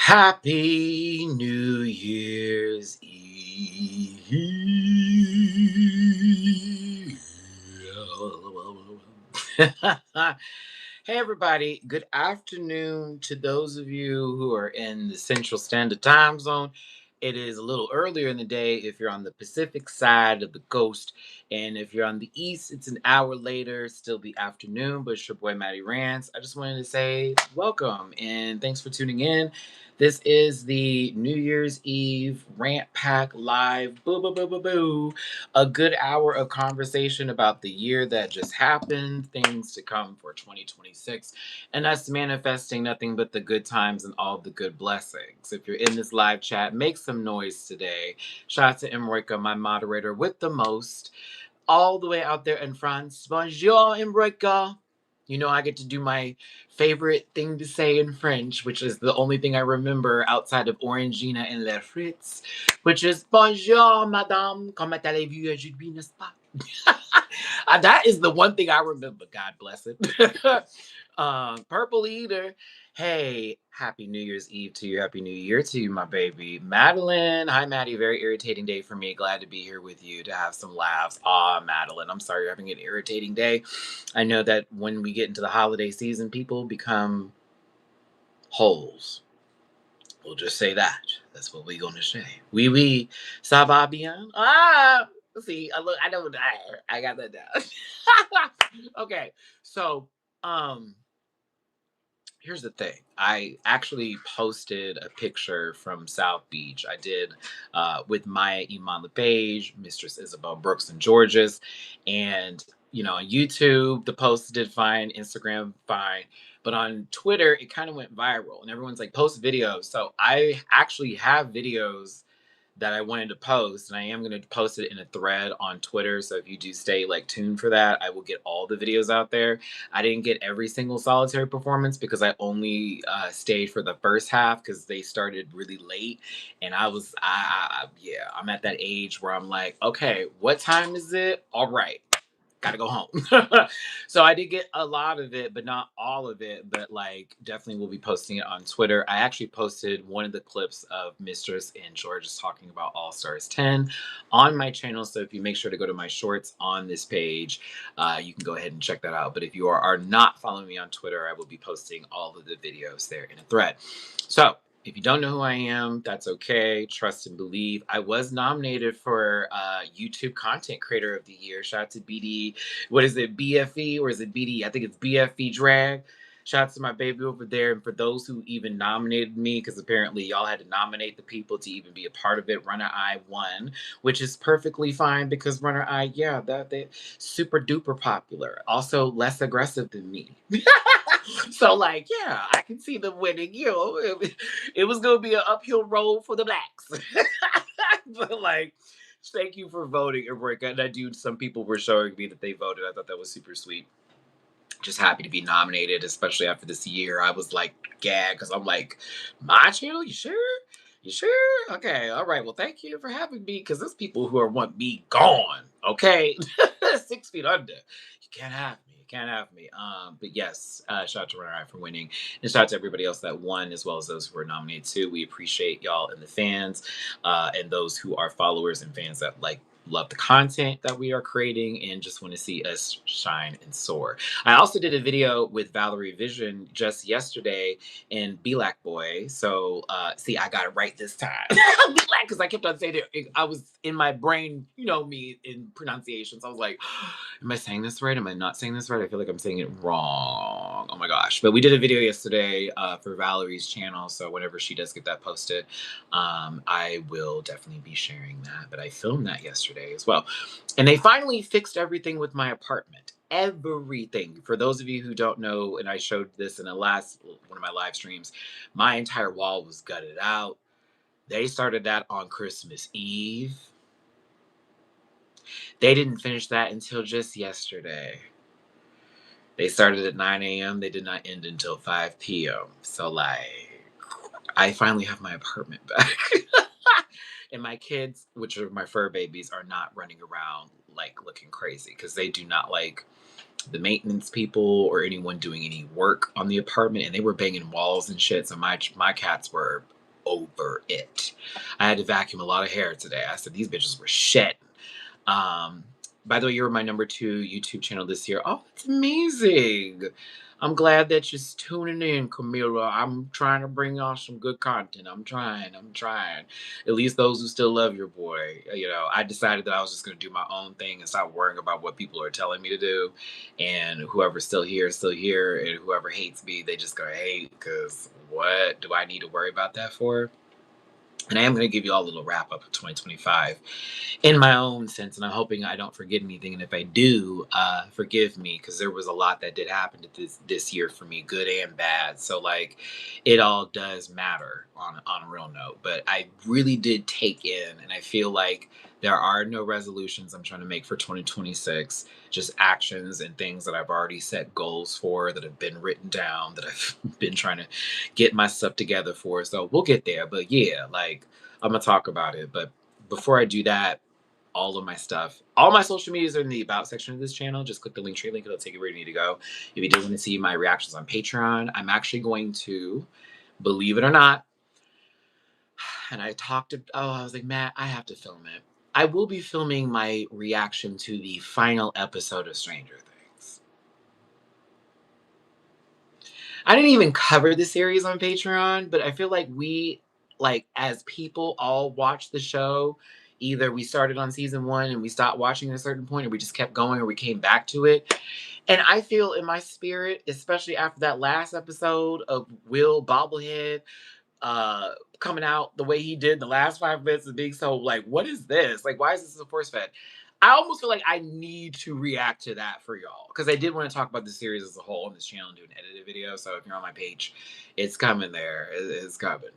Happy New Year's Eve. Hey, everybody. Good afternoon to those of you who are in the Central Standard Time Zone. It is a little earlier in the day if you're on the Pacific side of the coast. And if you're on the East, it's an hour later, still the afternoon. But it's your boy, Matty-Rants. I just wanted to say welcome and thanks for tuning in. This is the New Year's Eve Rant Pack Live. Boo, boo, boo, boo, boo. A good hour of conversation about the year that just happened, things to come for 2026, and us manifesting nothing but the good times and all the good blessings. If you're in this live chat, make some noise today. Shout out to Emroika, my moderator with the most, all the way out there in France. Bonjour, Emroika. You know, I get to do my favorite thing to say in French, which is the only thing I remember outside of Orangina and Les Frites, which is Bonjour, madame. Comment allez-vous aujourd'hui, n'est-ce pas? That is the one thing I remember. God bless it. Purple Eater. Hey, happy New Year's Eve to you. Happy New Year to you, my baby. Madeline. Hi, Maddie. Very irritating day for me. Glad to be here with you to have some laughs. Madeline. I'm sorry you're having an irritating day. I know that when we get into the holiday season, people become holes. We'll just say that. That's what we're gonna say. Oui, ça va bien? See, I know, I got that down. Okay, so, um, here's the thing. I actually posted a picture from South Beach. I did with Maya Iman LePage, Mistress Isabel Brooks, and Georges. And, on YouTube, the post did fine, Instagram, fine. But on Twitter, it kind of went viral. And everyone's like, post videos. So I actually have videos that I wanted to post, and I am going to post it in a thread on Twitter. So if you do stay tuned for that, I will get all the videos out there. I didn't get every single solitary performance because I only stayed for the first half because they started really late, and yeah, I'm at that age where I'm like, okay, what time is it? All right, gotta go home. So I did get a lot of it, but not all of it. But definitely will be posting it on Twitter. I actually posted one of the clips of Mistress and George is talking about All Stars 10 on my channel. So if you make sure to go to my shorts on this page, you can go ahead and check that out. But if you are not following me on Twitter, I will be posting all of the videos there in a thread. So if you don't know who I am, that's okay. Trust and believe. I was nominated for YouTube Content Creator of the Year. Shout out to BD. What is it? BFE or is it BD? I think it's BFE Drag. Shout out to my baby over there. And for those who even nominated me, because apparently y'all had to nominate the people to even be a part of it, Runner I won, which is perfectly fine because Runner I, yeah, they super duper popular. Also less aggressive than me. So yeah, I can see them winning. It was gonna be an uphill road for the blacks. But thank you for voting, Erica. And some people were showing me that they voted. I thought that was super sweet. Just happy to be nominated, especially after this year. I was gagged because I'm like, my channel, you sure? You sure? Okay, all right. Well, thank you for having me because there's people who want me gone. Okay, 6 feet under. You can't have me. You can't have me. But yes, shout out to Runner for winning, and shout out to everybody else that won, as well as those who were nominated too. We appreciate y'all and the fans, and those who are followers and fans that love the content that we are creating and just want to see us shine and soar. I also did a video with Valerie Vision just yesterday in Black Boy. So see, I got it right this time. Black, because I kept on saying it. I was in my brain, me in pronunciations. I was like, am I saying this right? Am I not saying this right? I feel like I'm saying it wrong. Oh my gosh. But we did a video yesterday for Valerie's channel. So whenever she does get that posted, I will definitely be sharing that. But I filmed that yesterday as well. And they finally fixed everything with my apartment. Everything. For those of you who don't know, and I showed this in the last one of my live streams, my entire wall was gutted out. They started that on Christmas Eve. They didn't finish that until just yesterday. They started at 9 a.m. They did not end until 5 p.m. So I finally have my apartment back. And my kids, which are my fur babies, are not running around looking crazy because they do not like the maintenance people or anyone doing any work on the apartment, and they were banging walls and shit. So my cats were over it. I had to vacuum a lot of hair today. I said these bitches were shedding. Um, by the way, you were my number 2 YouTube channel this year. Oh, that's amazing. I'm glad that you're tuning in, Camila. I'm trying to bring y'all some good content. I'm trying. I'm trying. At least those who still love your boy. I decided that I was just going to do my own thing and stop worrying about what people are telling me to do. And whoever's still here is still here. And whoever hates me, they just going to hate. Because what do I need to worry about that for? And I am going to give you all a little wrap up of 2025 in my own sense, and I'm hoping I don't forget anything. And if I do, forgive me, because there was a lot that did happen to this year for me, good and bad. So like, it all does matter on a real note. But I really did take in, and I feel like there are no resolutions I'm trying to make for 2026. Just actions and things that I've already set goals for, that have been written down, that I've been trying to get my stuff together for. So we'll get there. But yeah, like, I'm gonna talk about it. But before I do that, all of my stuff, all my social medias are in the about section of this channel. Just click the link tree link, it'll take you where you need to go. If you do want to see my reactions on Patreon, I'm actually going to, believe it or not, and I was like, Matt, I have to film it. I will be filming my reaction to the final episode of Stranger Things. I didn't even cover the series on Patreon, but I feel like we, like, as people, all watched the show. Either we started on season 1 and we stopped watching at a certain point, or we just kept going, or we came back to it. And I feel in my spirit, especially after that last episode of Will Bobblehead uh coming out the way he did the last 5 minutes of being so like, what is this? Like, why is this a force fed? I almost feel like I need to react to that for y'all, because I did want to talk about the series as a whole on this channel and do an edited video. So if you're on my page, it's coming there. It's coming.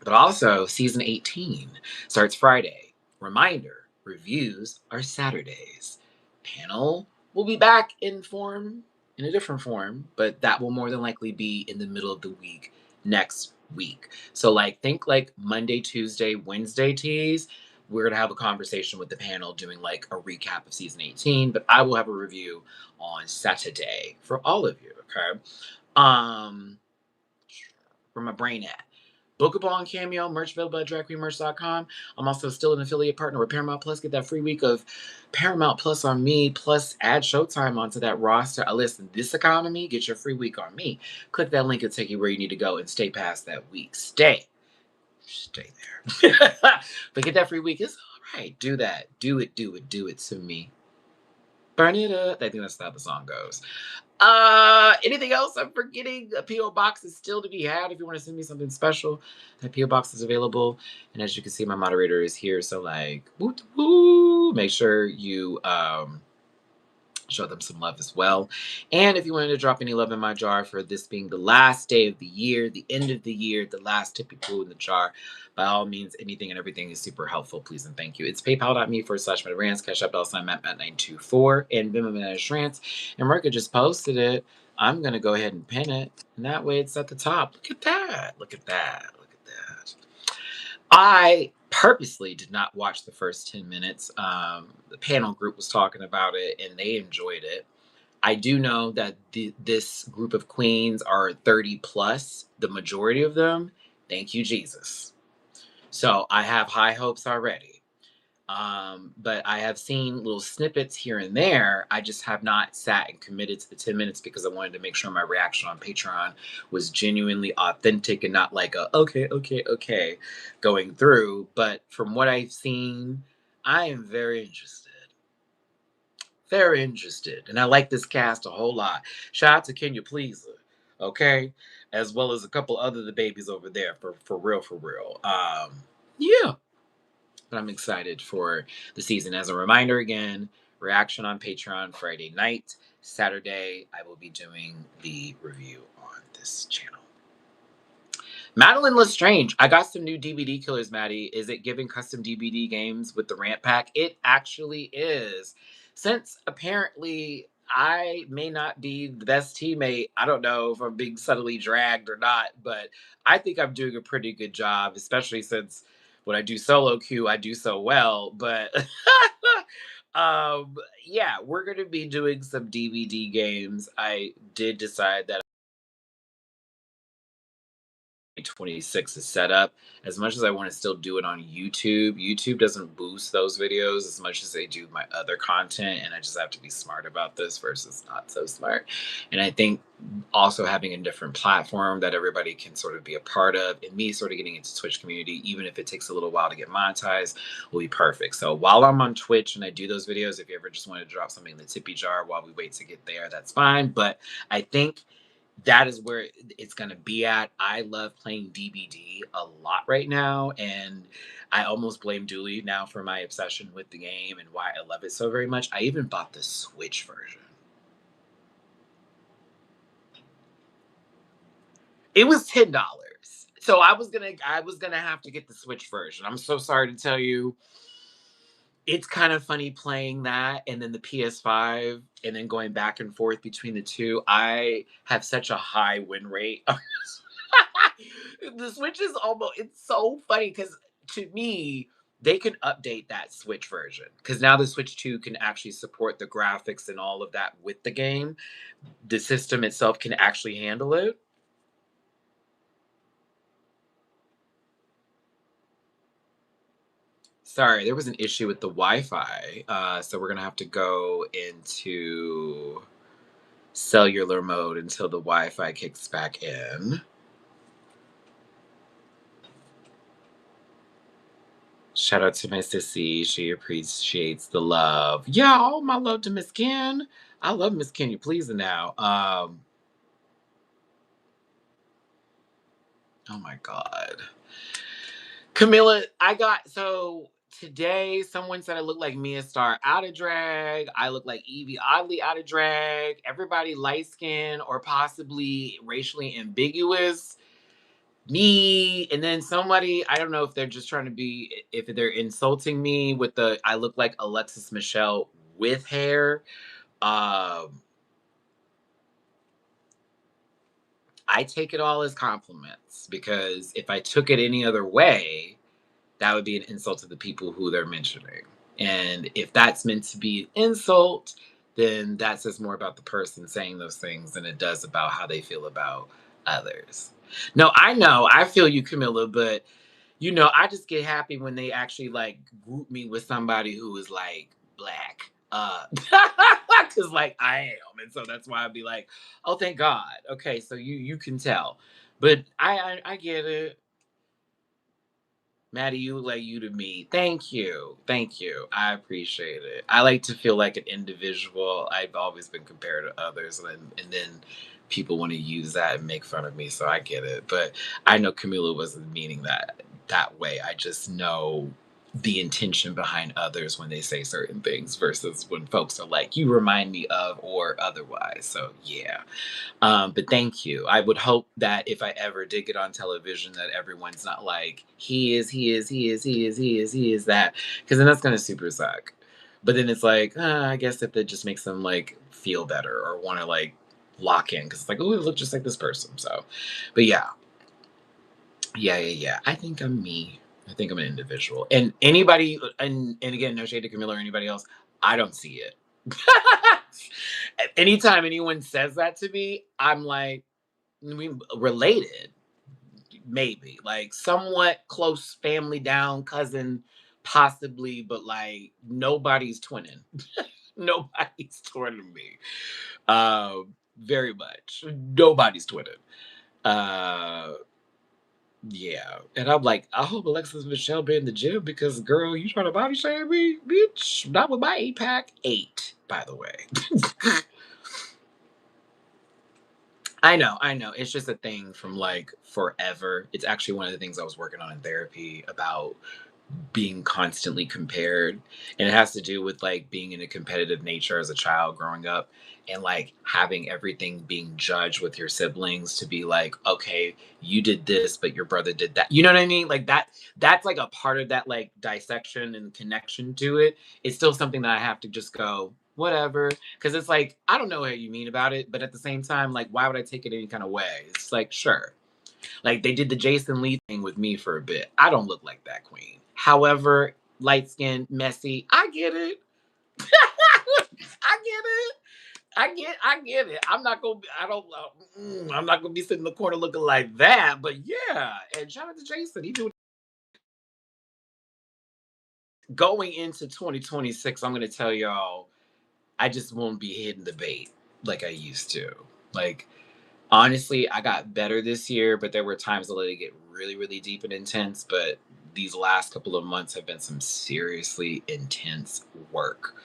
But also, season 18 starts Friday. Reminder, reviews are Saturdays. Panel will be back in form, in a different form, but that will more than likely be in the middle of the week next week. So, like, think like Monday, Tuesday, Wednesday teas. We're going to have a conversation with the panel doing like a recap of season 18, but I will have a review on Saturday for all of you, okay? Um, where my brain at? Bookable on Cameo, merch available at dragqueenmerch.com. I'm also still an affiliate partner with Paramount Plus. Get that free week of Paramount Plus on me, plus add Showtime onto that roster. Listen, this economy, get your free week on me. Click that link, it'll take you where you need to go and stay past that week. Stay there. But get that free week. It's all right. Do that. Do it to me. Burn it up. I think that's how the song goes. Anything else I'm forgetting? A P.O. box is still to be had if you want to send me something special. That P.O. box is available. And as you can see, my moderator is here. So like, woo, make sure you show them some love as well. And if you wanted to drop any love in my jar for this being the last day of the year, the end of the year, the last tippy poo in the jar, by all means, anything and everything is super helpful. Please and thank you. It's paypal.me/Matty-Rants, Cash App $, Matt924, and Venmo Matty-Rants. And Marika just posted it. I'm going to go ahead and pin it. And that way it's at the top. Look at that. Look at that. Look at that. I purposely did not watch the first 10 minutes. The panel group was talking about it and they enjoyed it. I do know that this group of queens are 30 plus, the majority of them. Thank you, Jesus. So I have high hopes already. But I have seen little snippets here and there. I just have not sat and committed to the 10 minutes because I wanted to make sure my reaction on Patreon was genuinely authentic and not like a okay going through. But from what I've seen, I am very interested. Very interested. And I like this cast a whole lot. Shout out to Kenya Pleaser, okay? As well as a couple other the babies over there for real, for real. Yeah. But I'm excited for the season. As a reminder again, reaction on Patreon Friday night. Saturday, I will be doing the review on this channel. Madeline Lestrange. I got some new DVD killers, Maddie. Is it giving custom DVD games with the Rant Pack? It actually is. Since apparently I may not be the best teammate, I don't know if I'm being subtly dragged or not, but I think I'm doing a pretty good job, especially since when I do solo queue, I do so well. But yeah, we're going to be doing some DVD games. I did decide that 2026 is set up, as much as I want to still do it on YouTube, YouTube doesn't boost those videos as much as they do my other content. And I just have to be smart about this versus not so smart. And I think also having a different platform that everybody can sort of be a part of, and me sort of getting into Twitch community, even if it takes a little while to get monetized, will be perfect. So while I'm on Twitch and I do those videos, if you ever just want to drop something in the tippy jar while we wait to get there, that's fine. But I think that is where it's going to be at. I love playing DBD a lot right now, and I almost blame Dooley now for my obsession with the game and why I love it so very much. I even bought the Switch version. It was $10. So I was gonna have to get the Switch version. I'm so sorry to tell you. It's kind of funny playing that and then the PS5 and then going back and forth between the two. I have such a high win rate. The Switch is almost, it's so funny because to me, they can update that Switch version because now the Switch 2 can actually support the graphics and all of that with the game. The system itself can actually handle it. Sorry, there was an issue with the Wi-Fi, so we're gonna have to go into cellular mode until the Wi-Fi kicks back in. Shout out to my sissy. She appreciates the love. Yeah, all my love to Miss Ken. I love Miss Ken. You pleasing now. Oh my God. Camilla, I got so today someone said I look like Mia Star out of drag. I look like Evie Oddly out of drag. Everybody light skinned or possibly racially ambiguous. Me, and then somebody, I don't know if they're just trying to be, if they're insulting me with the I look like Alexis Michelle with hair. Um, I take it all as compliments because if I took it any other way, that would be an insult to the people who they're mentioning. And if that's meant to be an insult, then that says more about the person saying those things than it does about how they feel about others. No, I know, I feel you, Camilla, but I just get happy when they actually like group me with somebody who is like black. Cause like I am. And so that's why I'd be like, oh thank God. Okay, so you can tell. But I get it. Maddie, you look like you to me. Thank you. Thank you. I appreciate it. I like to feel like an individual. I've always been compared to others, and then people want to use that and make fun of me, so I get it. But I know Camila wasn't meaning that way. I just know the intention behind others when they say certain things versus when folks are like, you remind me of or otherwise. So yeah. But thank you. I would hope that if I ever did get on television, that everyone's not like, he is that, because then that's gonna super suck. But then it's like, I guess if it just makes them like feel better or want to like lock in, because it's like, oh, it look just like this person. So, but yeah, yeah. I think I'm me. I think I'm an individual. And anybody, and again, no shade to Camilla or anybody else, I don't see it. Anytime anyone says that to me, I'm like, we related, maybe like somewhat close family down, cousin, possibly, but like nobody's twinning. Nobody's twinning me. Very much. Nobody's twinning. Uh, yeah, and I'm like, I hope Alexis Michelle be in the gym because, girl, you trying to body shame me, bitch? Not with my 8 pack. 8, by the way. I know. It's just a thing from like forever. It's actually one of the things I was working on in therapy about being constantly compared. And it has to do with like being in a competitive nature as a child growing up and like having everything being judged with your siblings to be like, okay, you did this, but your brother did that. You know what I mean? Like that's like a part of that like dissection and connection to it. It's still something that I have to just go, whatever. Cause it's like, I don't know what you mean about it, but at the same time, like, why would I take it any kind of way? It's like, sure. Like they did the Jason Lee thing with me for a bit. I don't look like that queen. However, light skinned, messy, I get it. I get it. I get it. I'm not gonna. I don't. I'm not gonna be sitting in the corner looking like that. But yeah, and shout out to Jason. He doing going into 2026. I'm gonna tell y'all. I just won't be hitting the bait like I used to. Like honestly, I got better this year, but there were times I let it get really, really deep and intense. But these last couple of months have been some seriously intense work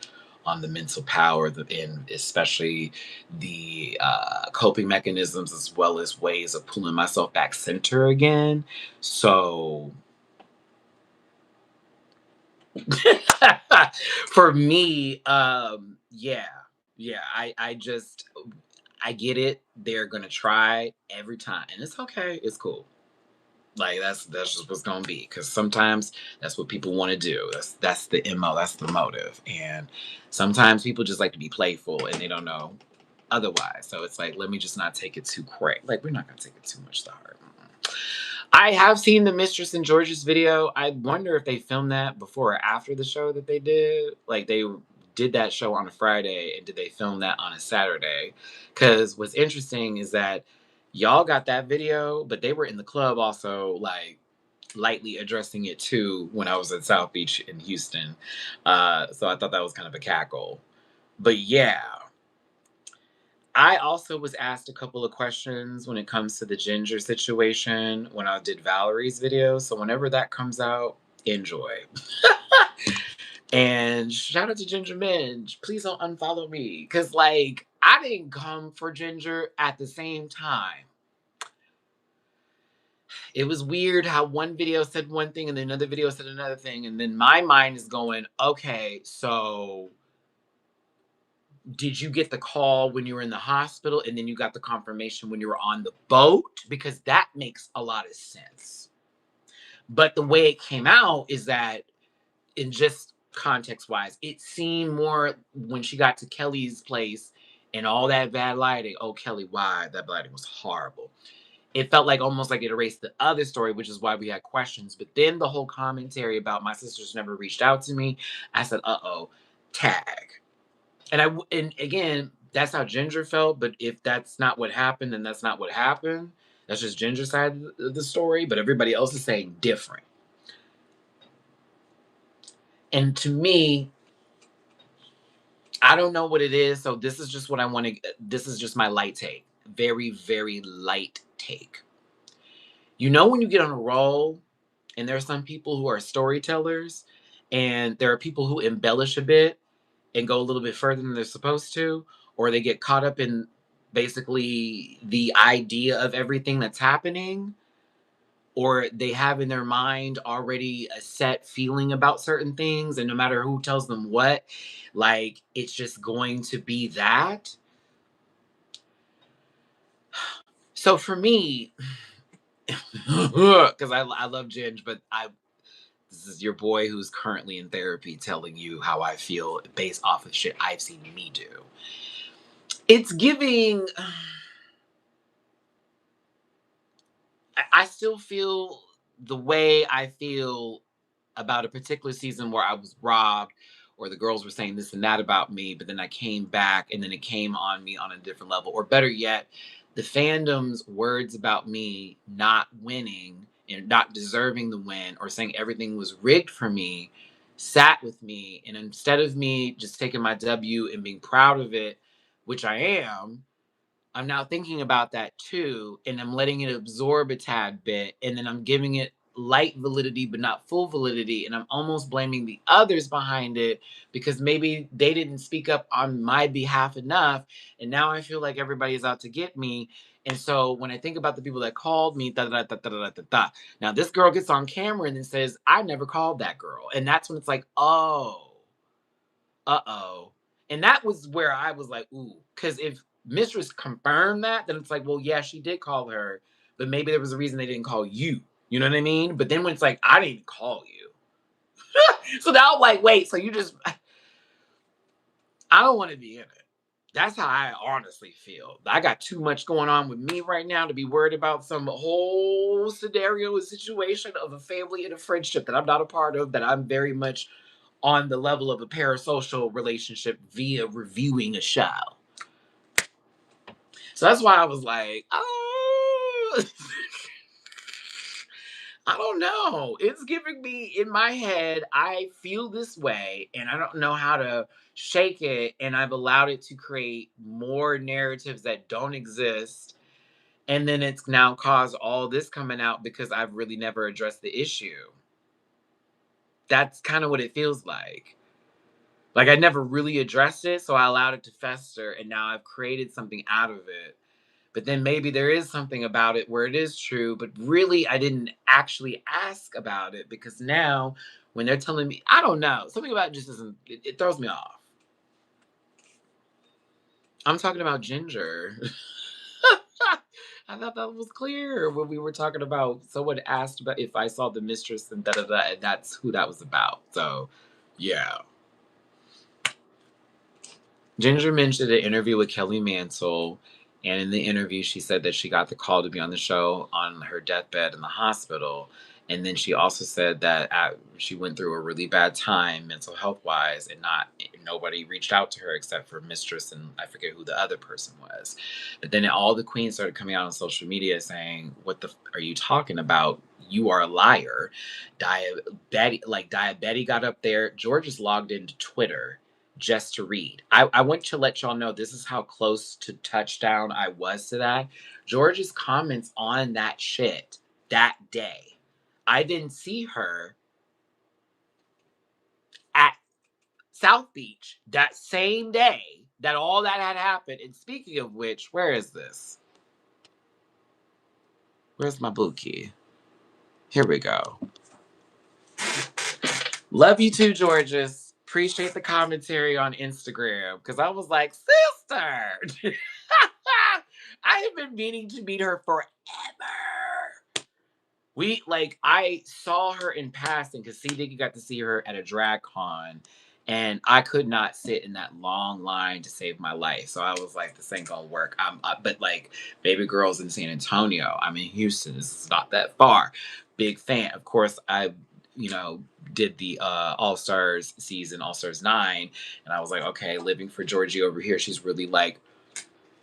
on the mental power, and especially the coping mechanisms, as well as ways of pulling myself back center again. So for me, yeah, yeah, I just I get it. They're gonna try every time, and it's okay. It's cool. Like that's just what's gonna be. Because sometimes that's what people want to do. That's the mo. That's the motive. And sometimes people just like to be playful, and they don't know otherwise. So it's like, let me just not take it too crazy. Like we're not gonna take it too much to heart. I have seen the Mistress and George's video. I wonder if they filmed that before or after the show that they did. Like they did that show on a Friday, and did they film that on a Saturday? Because what's interesting is that y'all got that video, but they were in the club also, like lightly addressing it too when I was at South Beach in Houston. So I thought that was kind of a cackle. But yeah, I also was asked a couple of questions when it comes to the Ginger situation when I did Valerie's video. So whenever that comes out, enjoy. And shout out to Ginger Minge. Please don't unfollow me. Because, like, I didn't come for Ginger at the same time. It was weird how one video said one thing and then another video said another thing. And then my mind is going, okay, so did you get the call when you were in the hospital and then you got the confirmation when you were on the boat? Because that makes a lot of sense. But the way it came out is that, in just context wise, it seemed more when she got to Kelly's place and all that bad lighting. Oh, Kelly, why? That lighting was horrible. It felt like almost like it erased the other story, which is why we had questions. But then the whole commentary about my sisters never reached out to me, I said, uh oh, tag. And again, that's how Ginger felt. But if that's not what happened, then that's not what happened. That's just Ginger's side of the story. But everybody else is saying different. And to me, I don't know what it is. So this is just what I want to. This is just my light take. Very, very light take. You know, when you get on a roll, and there are some people who are storytellers, and there are people who embellish a bit and go a little bit further than they're supposed to, or they get caught up in basically the idea of everything that's happening, or they have in their mind already a set feeling about certain things, and no matter who tells them what, like it's just going to be that. So for me, because I love Ginge, but I this is your boy who's currently in therapy telling you how I feel based off of shit I've seen me do. It's giving. I still feel the way I feel about a particular season where I was robbed, or the girls were saying this and that about me, but then I came back and then it came on me on a different level. Or better yet, the fandom's words about me not winning and not deserving the win, or saying everything was rigged for me, sat with me. And instead of me just taking my W and being proud of it, which I am, I'm now thinking about that too, and I'm letting it absorb a tad bit, and then I'm giving it light validity, but not full validity. And I'm almost blaming the others behind it because maybe they didn't speak up on my behalf enough. And now I feel like everybody is out to get me. And so when I think about the people that called me, da da da da da da da, now this girl gets on camera and then says, I never called that girl. And that's when it's like, oh, uh-oh. And that was where I was like, ooh, because if Mistress confirmed that, then it's like, well, yeah, she did call her, but maybe there was a reason they didn't call you. You know what I mean? But then when it's like, I didn't even call you. So now I'm like, wait, so you just, I don't want to be in it. That's how I honestly feel. I got too much going on with me right now to be worried about some whole scenario and situation of a family and a friendship that I'm not a part of, that I'm very much on the level of a parasocial relationship via reviewing a show. So that's why I was like, oh, I don't know. It's giving me in my head, I feel this way and I don't know how to shake it. And I've allowed it to create more narratives that don't exist. And then it's now caused all this coming out because I've really never addressed the issue. That's kind of what it feels like. Like I never really addressed it, so I allowed it to fester, and now I've created something out of it. But then maybe there is something about it where it is true, but really I didn't actually ask about it because now when they're telling me, I don't know, something about it just doesn't, it throws me off. I'm talking about Ginger. I thought that was clear when we were talking about someone asked about if I saw the mistress and da da da, and that's who that was about. So, yeah. Ginger mentioned an interview with Kelly Mansell, and in the interview, she said that she got the call to be on the show on her deathbed in the hospital. And then she also said that she went through a really bad time mental health wise, and not nobody reached out to her except for Mistress and I forget who the other person was. But then all the queens started coming out on social media saying, "What the are you talking about? You are a liar." Diabetti got up there. George is logged into Twitter just to read. I want to let y'all know this is how close to touchdown I was to that. George's comments on that shit that day. I didn't see her at South Beach that same day that all that had happened. And speaking of which, where is this? Where's my bookie? Here we go. Love you too, Georges. Appreciate the commentary on Instagram because I was like, sister. I have been meaning to meet her forever. I saw her in passing because C Diggy got to see her at a drag con, and I could not sit in that long line to save my life. So I was like, this ain't gonna work. But like, baby girl's in San Antonio. I'm in Houston. This is not that far. Big fan. Of course, I did the All Stars season, All Stars 9, and I was like, okay, living for Georgie over here. She's really like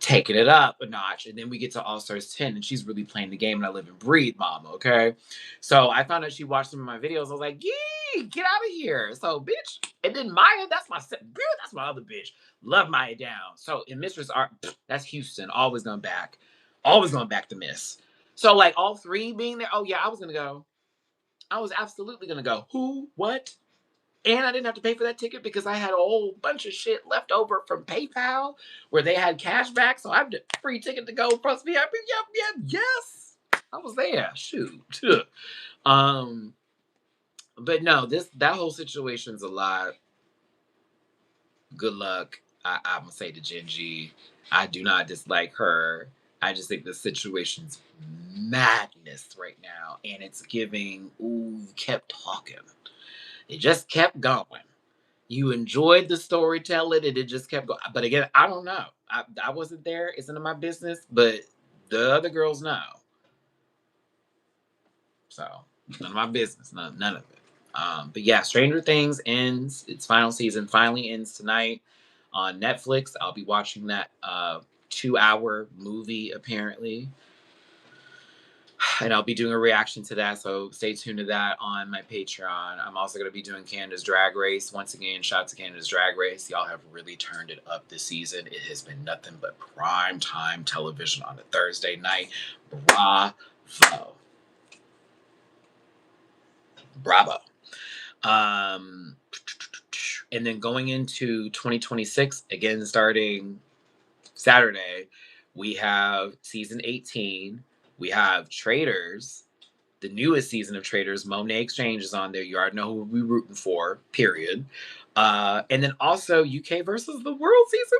taking it up a notch. And then we get to All Stars 10 and she's really playing the game and I live and breathe, mama. Okay. So I found out she watched some of my videos. I was like, yee, get out of here. So, bitch. And then Maya, that's my other bitch. Love Maya down. So in Mistress Art, that's Houston. Always going back. Always going back to Miss. So like all three being there. Oh yeah, I was gonna go. I was absolutely gonna go. Who? What? And I didn't have to pay for that ticket because I had a whole bunch of shit left over from PayPal where they had cash back. So I had a free ticket to go plus VIP. Yep, yes. I was there. Shoot. um, but no, that whole situation's a lot. Good luck. I'm gonna say to Genji, I do not dislike her. I just think the situation's madness right now, and it's giving. Ooh, kept talking. It just kept going. You enjoyed the storytelling and it just kept going. But again, I don't know. I wasn't there. It's none of my business. But the other girls know. So none of my business. None of it. But yeah, Stranger Things ends. Its final season finally ends tonight on Netflix. I'll be watching that 2-hour movie apparently. And I'll be doing a reaction to that, so stay tuned to that on my Patreon. I'm also going to be doing Canada's Drag Race. Once again, shout out to Canada's Drag Race. Y'all have really turned it up this season. It has been nothing but prime time television on a Thursday night. Bravo. Bravo. And then going into 2026, again, starting Saturday, we have season 18. We have Traders, the newest season of Traders. Monet Exchange is on there. You already know who we're rooting for, period. And then also UK versus the World season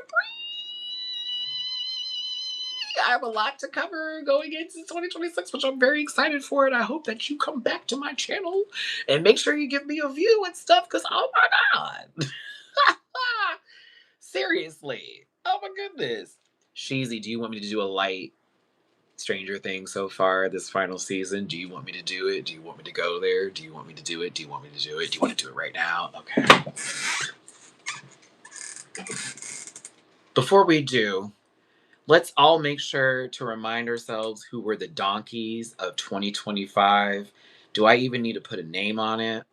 3. I have a lot to cover going into 2026, which I'm very excited for. And I hope that you come back to my channel and make sure you give me a view and stuff because, oh my God. Seriously. Oh my goodness. Sheezy, do you want me to do a light Stranger Things so far this final season? Do you want me to do it? Do you want me to go there? Do you want me to do it? Do you want me to do it? Do you want to do it right now? Okay. Before we do, Let's all make sure to remind ourselves who were the donkeys of 2025. Do I even need to put a name on it?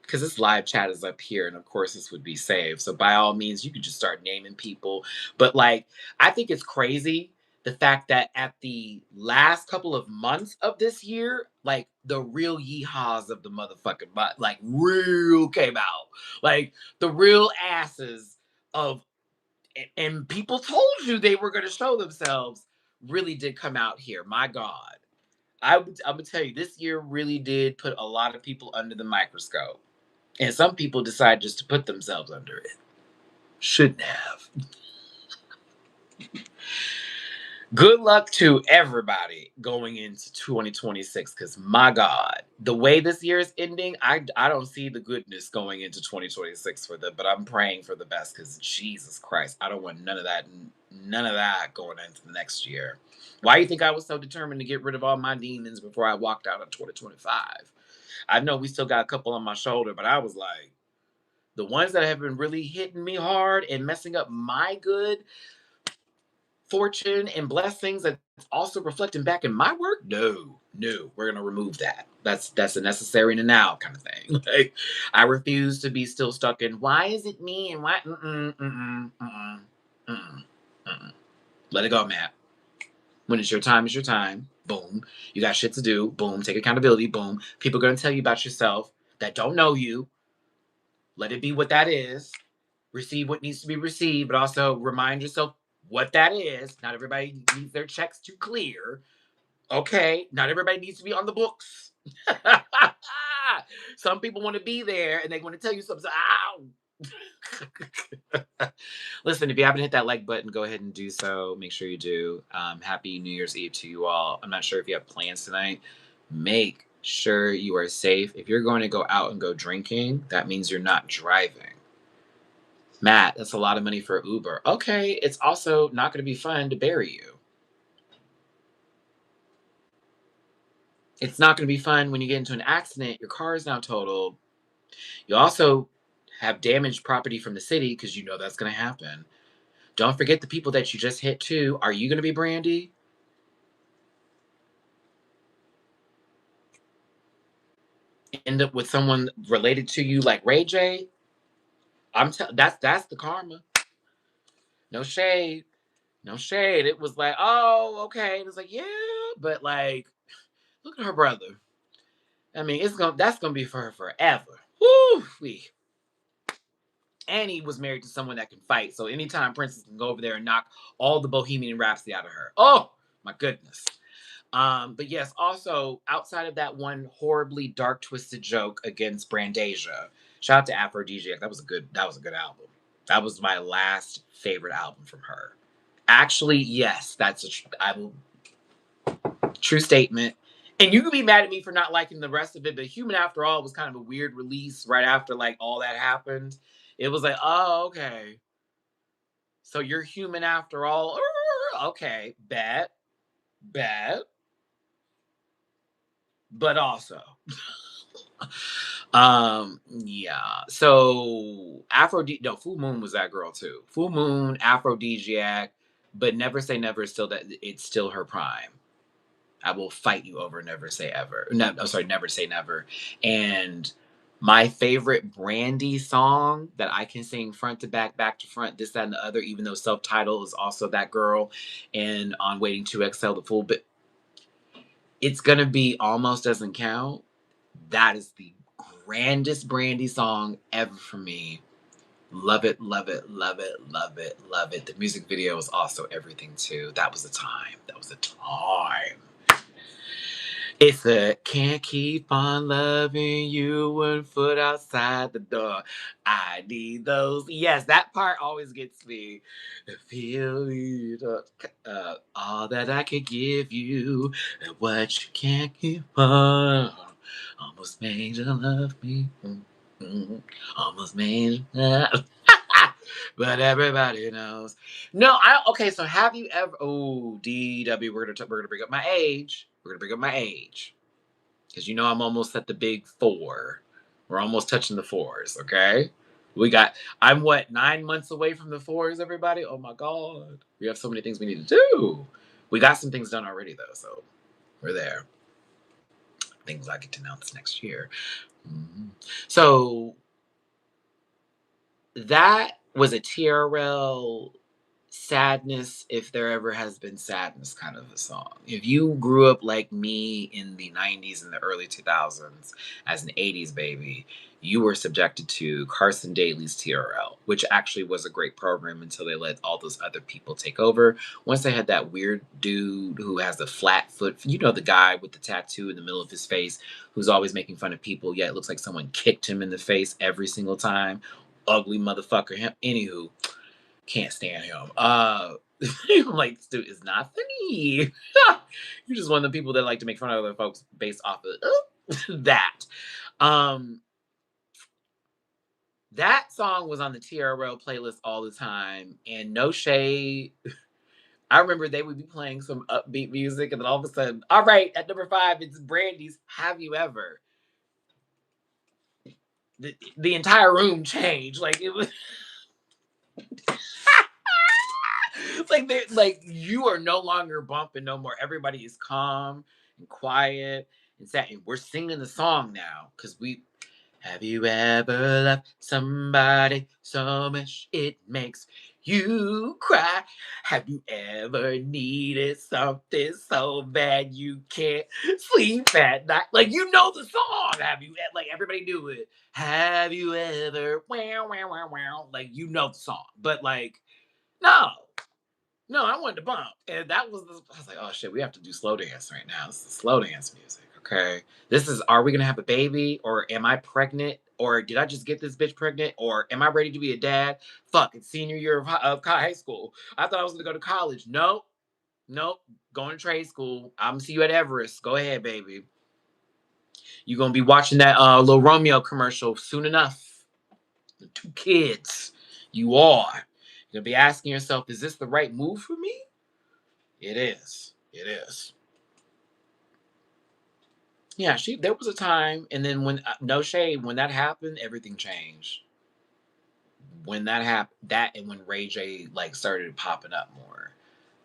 Because this live chat is up here, and of course, this would be saved. So, by all means, you could just start naming people. But, like, I think it's crazy the fact that at the last couple of months of this year, like, the real yeehaws of the motherfucking butt, like, real came out. Like, the real asses of and people told you they were going to show themselves really did come out here. My God. I'm going to tell you, this year really did put a lot of people under the microscope. And some people decide just to put themselves under it. Shouldn't have. Good luck to everybody going into 2026 because my God, the way this year is ending, I don't see the goodness going into 2026 for them, but I'm praying for the best because Jesus Christ, I don't want none of that going into the next year. Why do you think I was so determined to get rid of all my demons before I walked out of 2025? I know we still got a couple on my shoulder, but I was like, the ones that have been really hitting me hard and messing up my good fortune and blessings that's also reflecting back in my work, no, we're gonna remove that. That's a necessary and a now kind of thing. Like, I refuse to be still stuck in why is it me and why mm-mm. Mm-mm. Let it go, Matt. When it's your time, it's your time. Boom. You got shit to do. Boom. Take accountability. Boom. People are gonna tell you about yourself that don't know you. Let it be what that is. Receive what needs to be received, but also remind yourself what that is. Not everybody needs their checks to clear. Okay, not everybody needs to be on the books. Some people want to be there and they want to tell you something. Ow! Listen, if you haven't hit that like button, go ahead and do so. Make sure you do. Happy New Year's Eve to you all. I'm not sure if you have plans tonight. Make sure you are safe. If you're going to go out and go drinking, that means you're not driving. Matt, that's a lot of money for Uber. Okay, it's also not going to be fun to bury you. It's not going to be fun when you get into an accident, your car is now totaled. You also have damaged property from the city because you know that's going to happen. Don't forget the people that you just hit too. Are you going to be Brandy? End up with someone related to you like Ray J? That's the karma. No shade. No shade. It was like, oh, okay. It was like, yeah, but like, look at her brother. I mean, that's gonna be for her forever. Woo! And he was married to someone that can fight. So anytime Princess can go over there and knock all the Bohemian Rhapsody out of her. Oh my goodness. But yes, also outside of that one horribly dark twisted joke against Brandasia, shout out to Aphrodisiac. That was a good album. That was my last favorite album from her. Actually, yes, I will true statement. And you can be mad at me for not liking the rest of it, but Human After All was kind of a weird release right after like all that happened. It was like, oh, okay. So you're human after all. Okay, bad, but also. Yeah. So Full Moon was that girl too. Full Moon, Aphrodisiac, but Never Say Never is still that it's still her prime. I will fight you over Never Say Ever. No, I'm sorry, Never Say Never. And my favorite Brandy song that I can sing front to back to front, this, that, and the other, even though self-titled is also that girl, and on Waiting to Exhale the Full bit, it's gonna be Almost Doesn't Count. That is the grandest Brandy song ever for me. Love it, love it, love it, love it, love it. The music video is also everything too. That was a time. That was a time. It's a can't keep on loving you 1 foot outside the door. I need those. Yes, that part always gets me. Feel it, all that I could give you, and what you can't keep on. Almost made you love me. Almost made you love. But everybody knows. No, okay. So have you ever? Oh, DW. We're gonna bring up my age. We're gonna bring up my age because you know I'm almost at the big 4. We're almost touching the 4s. Okay. We got, I'm what, 9 months away from the fours, everybody? Oh my God. We have so many things we need to do. We got some things done already, though, so we're there. Things I get to announce next year. Mhm. So that was a TRL sadness, if there ever has been sadness, kind of a song. If you grew up like me in the 90s and the early 2000s as an 80s baby, you were subjected to Carson Daly's TRL, which actually was a great program until they let all those other people take over. Once they had that weird dude who has a flat foot, you know, the guy with the tattoo in the middle of his face who's always making fun of people, yet it looks like someone kicked him in the face every single time. Ugly motherfucker. Him. Anywho, can't stand him. I'm like, this dude is not funny. You're just one of the people that like to make fun of other folks based off of that. Um, that song was on the TRL playlist all the time, and no shade. I remember they would be playing some upbeat music, and then all of a sudden, all right, at number 5, it's Brandy's "Have You Ever." The entire room changed. Like it was like they like you are no longer bumping no more. Everybody is calm and quiet and sad. And we're singing the song now because we have you ever loved somebody so much it makes you cry? Have you ever needed something so bad you can't sleep at night? Like you know the song. Have you like everybody knew it? Have you ever wow wow wow wow? Like you know the song, but like no. No, I wanted to bump. And that was I was like, oh shit, we have to do slow dance right now. This is slow dance music. Okay. This is, are we gonna have a baby? Or am I pregnant? Or did I just get this bitch pregnant? Or am I ready to be a dad? Fuck, it's senior year of high school. I thought I was gonna go to college. Nope. Nope. Going to trade school. I'm gonna see you at Everest. Go ahead, baby. You're gonna be watching that little Romeo commercial soon enough. The 2 kids. You are. You're gonna be asking yourself, is this the right move for me? It is. It is. Yeah, she. There was a time, and then when no shade, when that happened, everything changed. When that happened, that and when Ray J like started popping up more,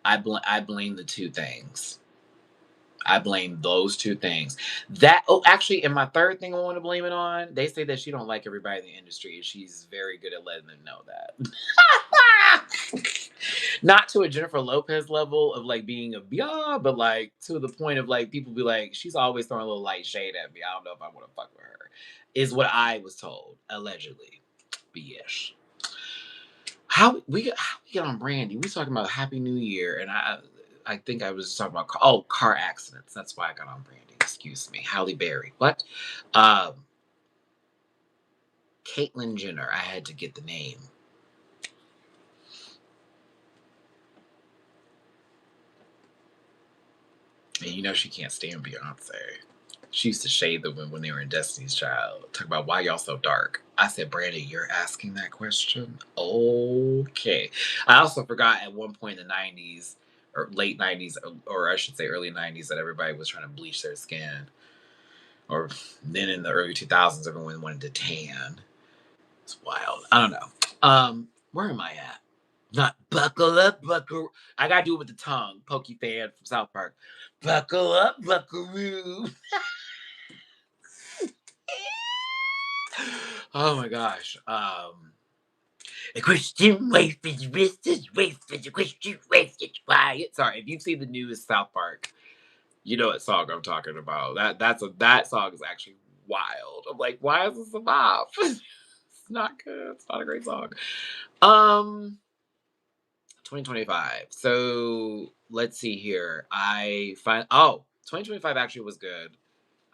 I blame the two things. I blame those two things. That oh, actually, and my third thing I want to blame it on. They say that she don't like everybody in the industry, and she's very good at letting them know that. Not to a Jennifer Lopez level of like being a yeah, but like to the point of like people be like, she's always throwing a little light shade at me. I don't know if I want to fuck with her. Is what I was told, allegedly. BS. How we get on Brandy? We talking about Happy New Year, and I think I was talking about car accidents. That's why I got on Brandy. Excuse me, Halle Berry. What? Um, Caitlyn Jenner. I had to get the name. And you know she can't stand Beyonce. She used to shade them when they were in Destiny's Child. Talk about why y'all so dark. I said, Brandy, you're asking that question? Okay. I also forgot at one point in the 90s, or late 90s, or I should say early 90s, that everybody was trying to bleach their skin. Or then in the early 2000s, everyone wanted to tan. It's wild. I don't know. Where am I at? Not buckle up, buckle. I gotta do it with the tongue. Pokey fan from South Park. Buckle up, buckaroo. Oh my gosh. A Christian wife is Mrs. Wife is a Christian wife is quiet. Sorry, if you've seen the newest South Park, you know what song I'm talking about. That song is actually wild. I'm like, why is this a bop? It's not good. It's not a great song. Um 2025. So let's see here. 2025 actually was good.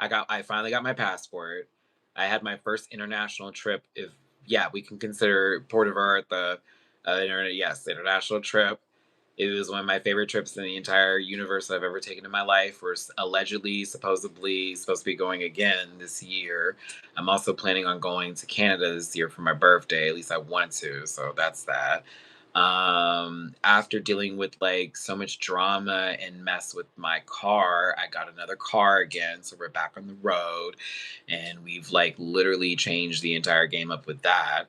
I finally got my passport. I had my first international trip. If yeah, we can consider Port of Art the internet. Yes, international trip. It was one of my favorite trips in the entire universe I've ever taken in my life. We're allegedly, supposedly supposed to be going again this year. I'm also planning on going to Canada this year for my birthday. At least I want to. So that's that. After dealing with like so much drama and mess with my car, I got another car again, so we're back on the road, and we've like literally changed the entire game up with that.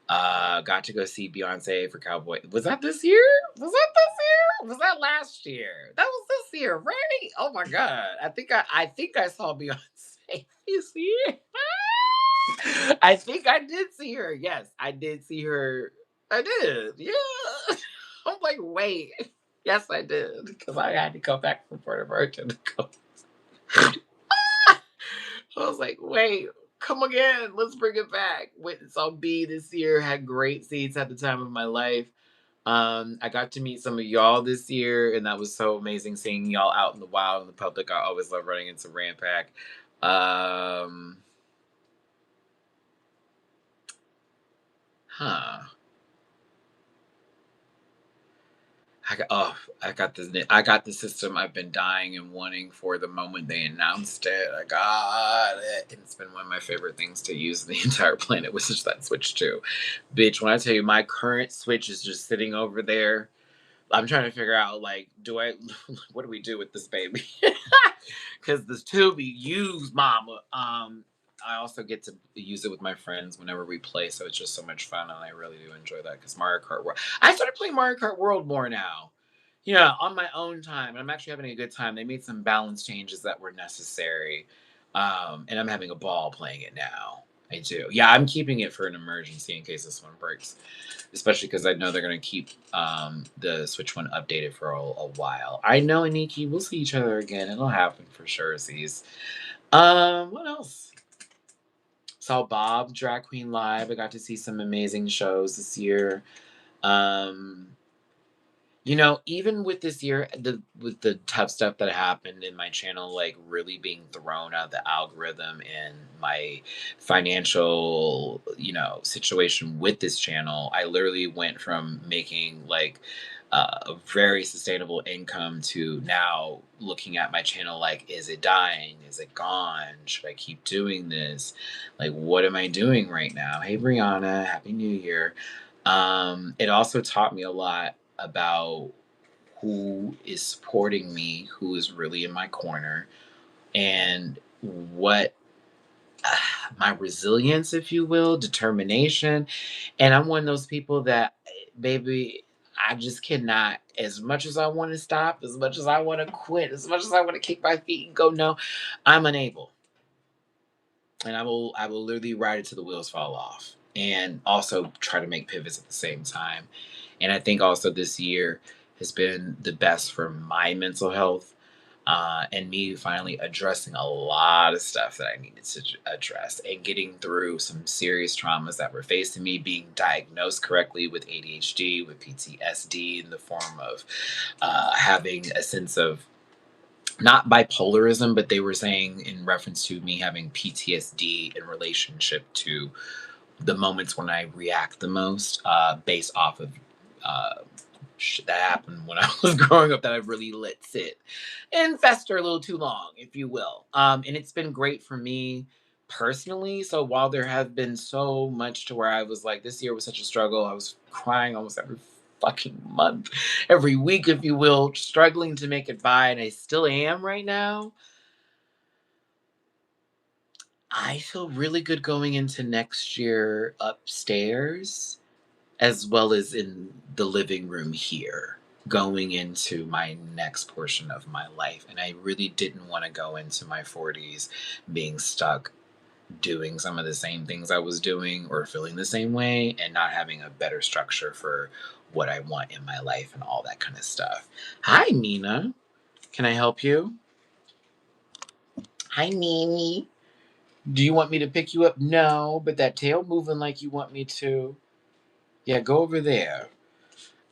Got to go see Beyonce for Cowboy. Was that this year? Was that this year? Was that last year? That was this year, right? Oh my god. I think I saw Beyonce this year. I think I did see her. Yes, I did see her. I did. Yeah. I'm like, wait. Yes, I did. Because I had to come back from Puerto Rico to go. I was like, wait, come again. Let's bring it back. Went and saw B this year. Had great seats at the time of my life. I got to meet some of y'all this year, and that was so amazing seeing y'all out in the wild in the public. I always love running into Rant Pack. Um, huh. I got the system I've been dying and wanting for the moment they announced it. I got it. And it's been one of my favorite things to use on the entire planet, which is that Switch too. Bitch, when I tell you my current Switch is just sitting over there, I'm trying to figure out like, do I what do we do with this baby? Because this to be used, mama. I also get to use it with my friends whenever we play, so it's just so much fun, and I really do enjoy that. Because Mario Kart World, I started playing Mario Kart World more now. Yeah, on my own time, and I'm actually having a good time. They made some balance changes that were necessary, and I'm having a ball playing it now. I do. Yeah, I'm keeping it for an emergency in case this one breaks, especially because I know they're going to keep the Switch one updated for a while. I know, Aniki, we'll see each other again. It'll happen for sure. Sees. What else? Saw Bob Drag Queen live. I got to see some amazing shows this year. Um, even with this year, with the tough stuff that happened in my channel, like really being thrown out of the algorithm and my financial, situation with this channel, I literally went from making like a very sustainable income to now looking at my channel like, is it dying? Is it gone? Should I keep doing this? Like, what am I doing right now? Hey, Brianna, Happy New Year. It also taught me a lot about who is supporting me, who is really in my corner, and what my resilience, if you will, determination. And I'm one of those people that, baby, I just cannot, as much as I want to stop, as much as I want to quit, as much as I want to kick my feet and go, no, I'm unable. And I will literally ride it till the wheels fall off. And also try to make pivots at the same time. And I think also this year has been the best for my mental health, and me finally addressing a lot of stuff that I needed to address and getting through some serious traumas that were facing me, being diagnosed correctly with ADHD, with PTSD in the form of having a sense of not bipolarism, but they were saying in reference to me having PTSD in relationship to the moments when I react the most, based off of uh, shit that happened when I was growing up that I've really let sit and fester a little too long, if you will. And it's been great for me personally. So while there have been so much to where I was like, this year was such a struggle, I was crying almost every fucking month, every week, if you will, struggling to make it by, and I still am right now. I feel really good going into next year upstairs as well as in the living room here, going into my next portion of my life. And I really didn't want to go into my 40s being stuck doing some of the same things I was doing or feeling the same way and not having a better structure for what I want in my life and all that kind of stuff. Hi, Nina. Can I help you? Hi, Nini. Do you want me to pick you up? No, but that tail moving like you want me to. Yeah, go over there.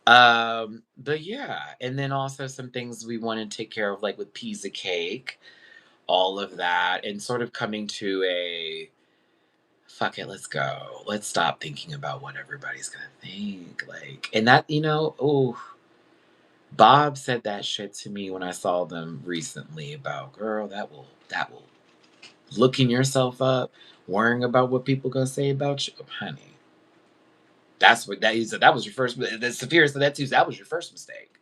But yeah, and then also some things we want to take care of, like with pizza cake, all of that, and sort of coming to a fuck it, let's go. Let's stop thinking about what everybody's gonna think. Like, and that, oh, Bob said that shit to me when I saw them recently about, girl, that will looking yourself up, worrying about what people gonna say about you, honey. That's what that is. That was your first. The Saphira said that too. That was your first mistake.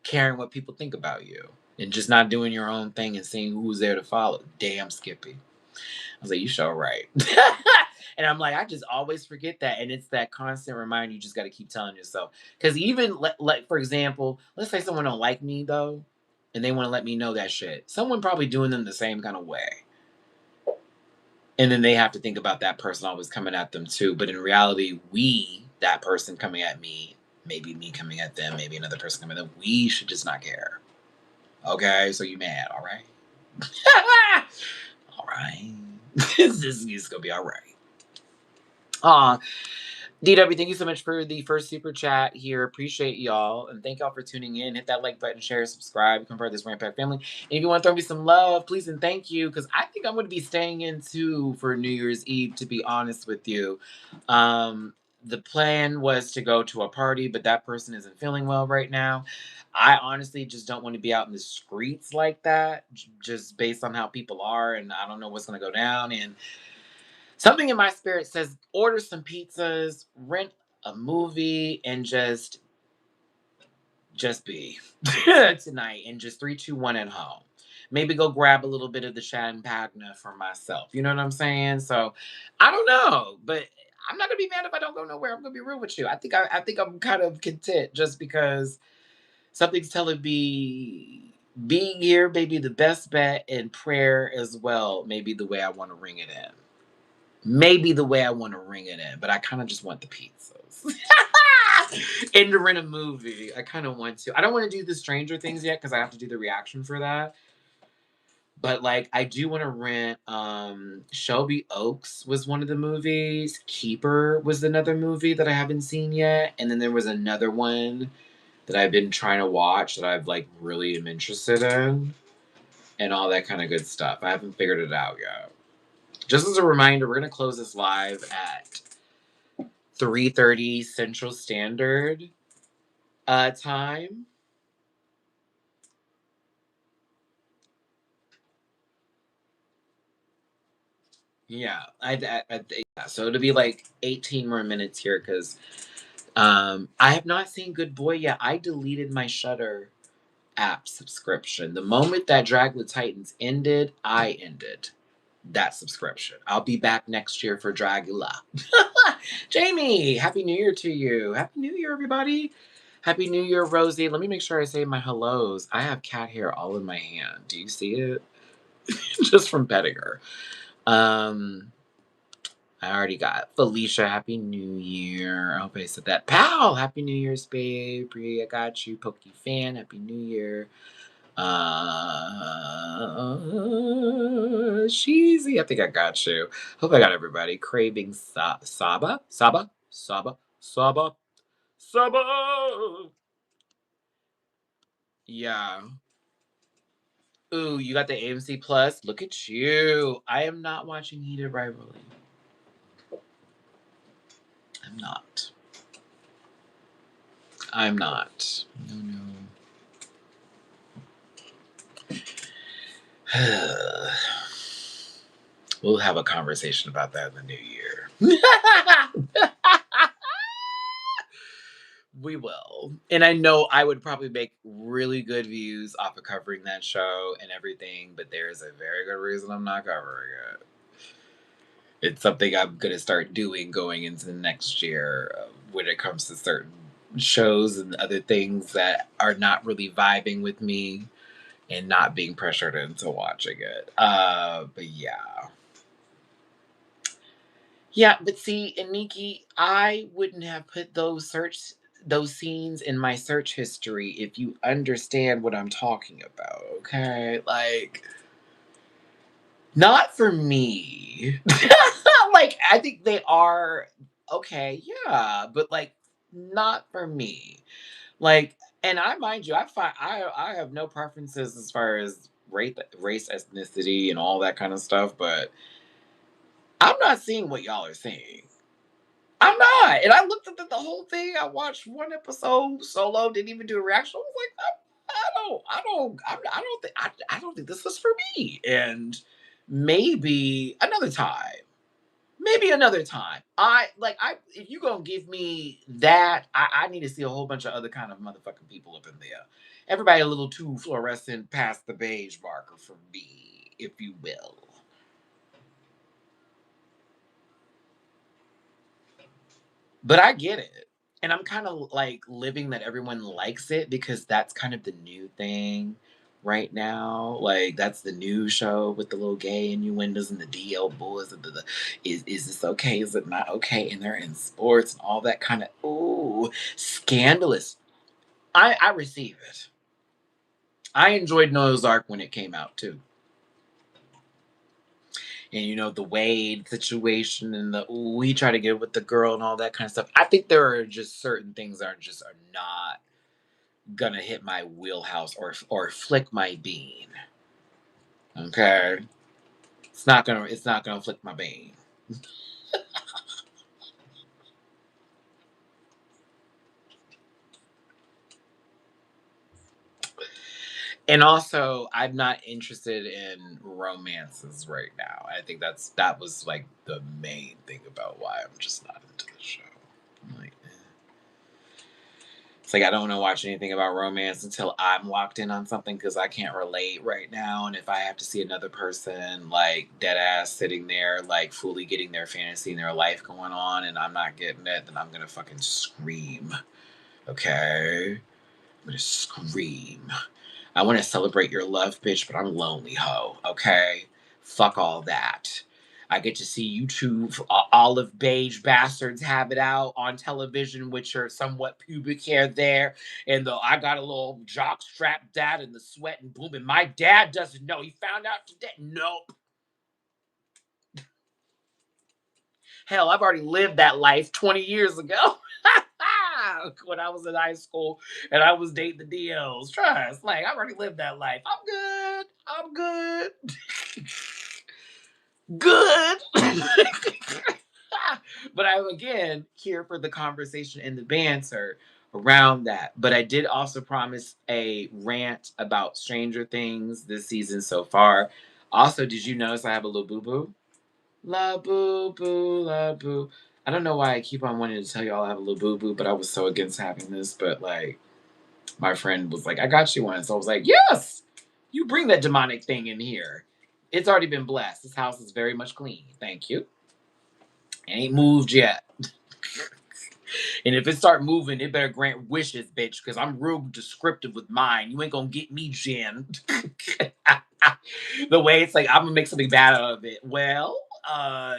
Caring what people think about you and just not doing your own thing and seeing who's there to follow. Damn, Skippy. I was like, you sure right. And I'm like, I just always forget that. And it's that constant reminder you just got to keep telling yourself. Because even, like, for example, let's say someone don't like me, though, and they want to let me know that shit. Someone probably doing them the same kind of way. And then they have to think about that person always coming at them, too. But in reality, that person coming at me coming at them, maybe another person coming at them, we should just not care. Okay? So you mad, all right? All right. This is going to be all right. DW, thank you so much for the first super chat here. Appreciate y'all. And thank y'all for tuning in. Hit that like button, share, subscribe, become part of this Rant Pack family. And if you want to throw me some love, please and thank you. Because I think I'm going to be staying in too for New Year's Eve, to be honest with you. The plan was to go to a party, but that person isn't feeling well right now. I honestly just don't want to be out in the streets like that, just based on how people are. And I don't know what's going to go down. And something in my spirit says order some pizzas, rent a movie, and just be tonight, and just 3, 2, 1 at home. Maybe go grab a little bit of the champagne for myself. You know what I'm saying? So I don't know, but I'm not gonna be mad if I don't go nowhere. I'm gonna be real with you. I think I'm kind of content just because something's telling me being here may be the best bet, and prayer as well may be the way I want to ring it in. Maybe the way I want to ring it in, but I kind of just want the pizzas. And to rent a movie. I kind of want to. I don't want to do the Stranger Things yet because I have to do the reaction for that. But like I do want to rent Shelby Oaks was one of the movies. Keeper was another movie that I haven't seen yet. And then there was another one that I've been trying to watch that I've like really am interested in. And all that kind of good stuff. I haven't figured it out yet. Just as a reminder, we're gonna close this live at 3:30 Central Standard time. Yeah, yeah. So it'll be like 18 more minutes here because I have not seen Good Boy yet. I deleted my Shutter app subscription. The moment that Dragula Titans ended, I ended that subscription. I'll be back next year for Dragula. Jamie, Happy New Year to you. Happy New Year, everybody. Happy New Year, Rosie. Let me make sure I say my hellos. I have cat hair all in my hand. Do you see it? Just from petting her. I already got Felicia. Happy New Year. I hope I said that. Pal, Happy New Year's, babe. Brie, I got you. Pokey fan, Happy New Year. Sheezy, I think I got you. Hope I got everybody. Craving Saba. Yeah. Ooh, you got the AMC Plus. Look at you. I am not watching Heated Rivalry. I'm not. I'm not. No, no. We'll have a conversation about that in the new year. We will. And I know I would probably make really good views off of covering that show and everything, but there is a very good reason I'm not covering it. It's something I'm going to start doing going into the next year when it comes to certain shows and other things that are not really vibing with me and not being pressured into watching it. But yeah. Yeah, but see, and Nikki, I wouldn't have put those scenes in my search history if you understand what I'm talking about, okay? Like not for me. Like I think they are okay, yeah, but like not for me. Like and I mind you, I have no preferences as far as race, ethnicity and all that kind of stuff, but I'm not seeing what y'all are seeing. I'm not. And I looked at the whole thing. I watched one episode solo. Didn't even do a reaction. I was like, I don't think this is for me. And maybe another time. Maybe another time. If you gonna give me that, I need to see a whole bunch of other kind of motherfucking people up in there. Everybody a little too fluorescent past the beige marker for me, if you will. But I get it. And I'm kind of like living that everyone likes it because that's kind of the new thing right now. Like that's the new show with the little gay innuendos and the DL boys and is this okay? Is it not okay? And they're in sports and all that kind of ooh scandalous. I receive it. I enjoyed Noah's Ark when it came out too. And the Wade situation and the ooh, he tried to get with the girl and all that kind of stuff. I think there are just certain things that are not gonna hit my wheelhouse or flick my bean. Okay, it's not gonna flick my bean. And also, I'm not interested in romances right now. I think that was like the main thing about why I'm just not into the show. I'm like, eh. It's like I don't want to watch anything about romance until I'm locked in on something because I can't relate right now. And if I have to see another person like dead ass sitting there, like fully getting their fantasy and their life going on, and I'm not getting it, then I'm gonna fucking scream. Okay? I'm gonna scream. I want to celebrate your love, bitch, but I'm lonely, hoe. Okay? Fuck all that. I get to see you two olive beige bastards have it out on television with your somewhat pubic hair there. And I got a little jock strap dad and the sweat and boom. And my dad doesn't know. He found out today. Nope. Hell, I've already lived that life 20 years ago. When I was in high school and I was dating the DLs. Trust. Like, I've already lived that life. I'm good. I'm good. Good. But I'm again here for the conversation and the banter around that. But I did also promise a rant about Stranger Things this season so far. Also, did you notice I have a little boo boo? La boo boo, la boo. I don't know why I keep on wanting to tell y'all I have a little boo boo, but I was so against having this. But like, my friend was like, I got you one. So I was like, yes, you bring that demonic thing in here. It's already been blessed. This house is very much clean. Thank you. It ain't moved yet. And if it start moving, it better grant wishes, bitch, because I'm real descriptive with mine. You ain't gonna get me, Jen. The way it's like I'm gonna make something bad out of it. Well,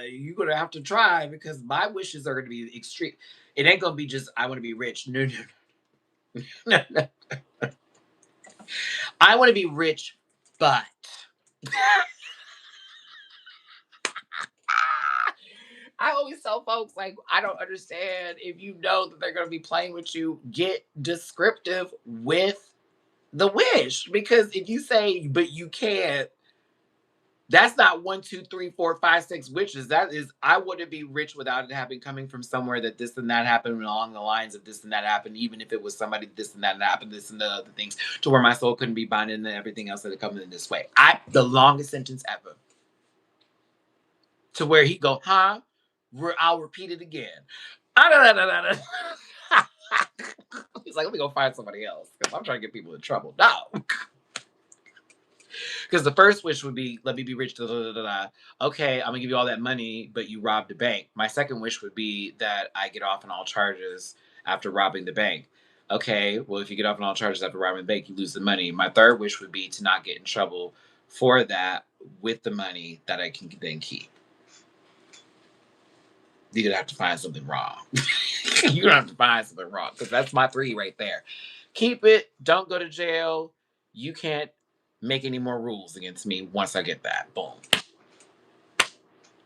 you're gonna have to try because my wishes are gonna be extreme. It ain't gonna be just I want to be rich. No, no, no, no. I want to be rich, but I always tell folks like I don't understand if you know that they're gonna be playing with you, get descriptive with the wish because if you say but you can't, that's not one, two, three, four, five, six wishes. That is, I wouldn't be rich without it having coming from somewhere that this and that happened along the lines of this and that happened, even if it was somebody this and that happened, this and the other things, to where my soul couldn't be binded and everything else that had come in this way. The longest sentence ever. To where he go, huh? I'll repeat it again. He's like, let me go find somebody else because I'm trying to get people in trouble. No. Because the first wish would be, let me be rich. Da, da, da, da, da. Okay, I'm gonna give you all that money, but you robbed a bank. My second wish would be that I get off on all charges after robbing the bank. Okay, well, if you get off on all charges after robbing the bank, you lose the money. My third wish would be to not get in trouble for that with the money that I can then keep. You're gonna have to find something wrong. You're gonna have to find something wrong because that's my three right there. Keep it. Don't go to jail. You can't make any more rules against me once I get that. Boom.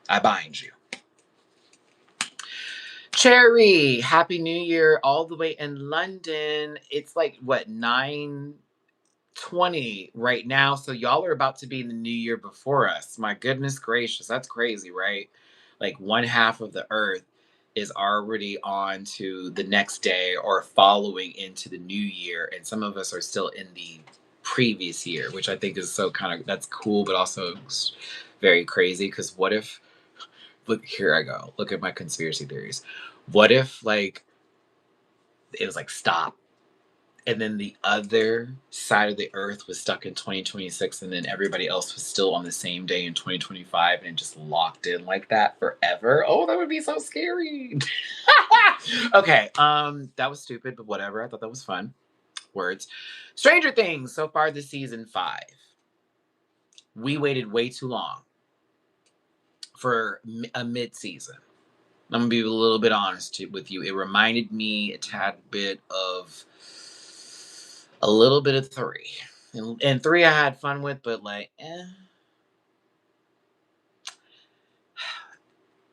I bind you. Cherry, happy new year all the way in London. It's like what 9:20 right now. So y'all are about to be in the new year before us. My goodness gracious, that's crazy, right? Like one half of the earth is already on to the next day or following into the new year. And some of us are still in the previous year, which I think is so kind of that's cool, but also very crazy. Because what if look here I go. Look at my conspiracy theories. What if like it was like stop and then the other side of the earth was stuck in 2026, and then everybody else was still on the same day in 2025, and it just locked in like that forever. Oh, that would be so scary. Okay, that was stupid, but whatever. I thought that was fun. Words. Stranger Things so far this season 5. We waited way too long for a mid-season. I'm gonna be a little bit honest with you. It reminded me a tad bit of a little bit of 3. And 3 I had fun with, but like,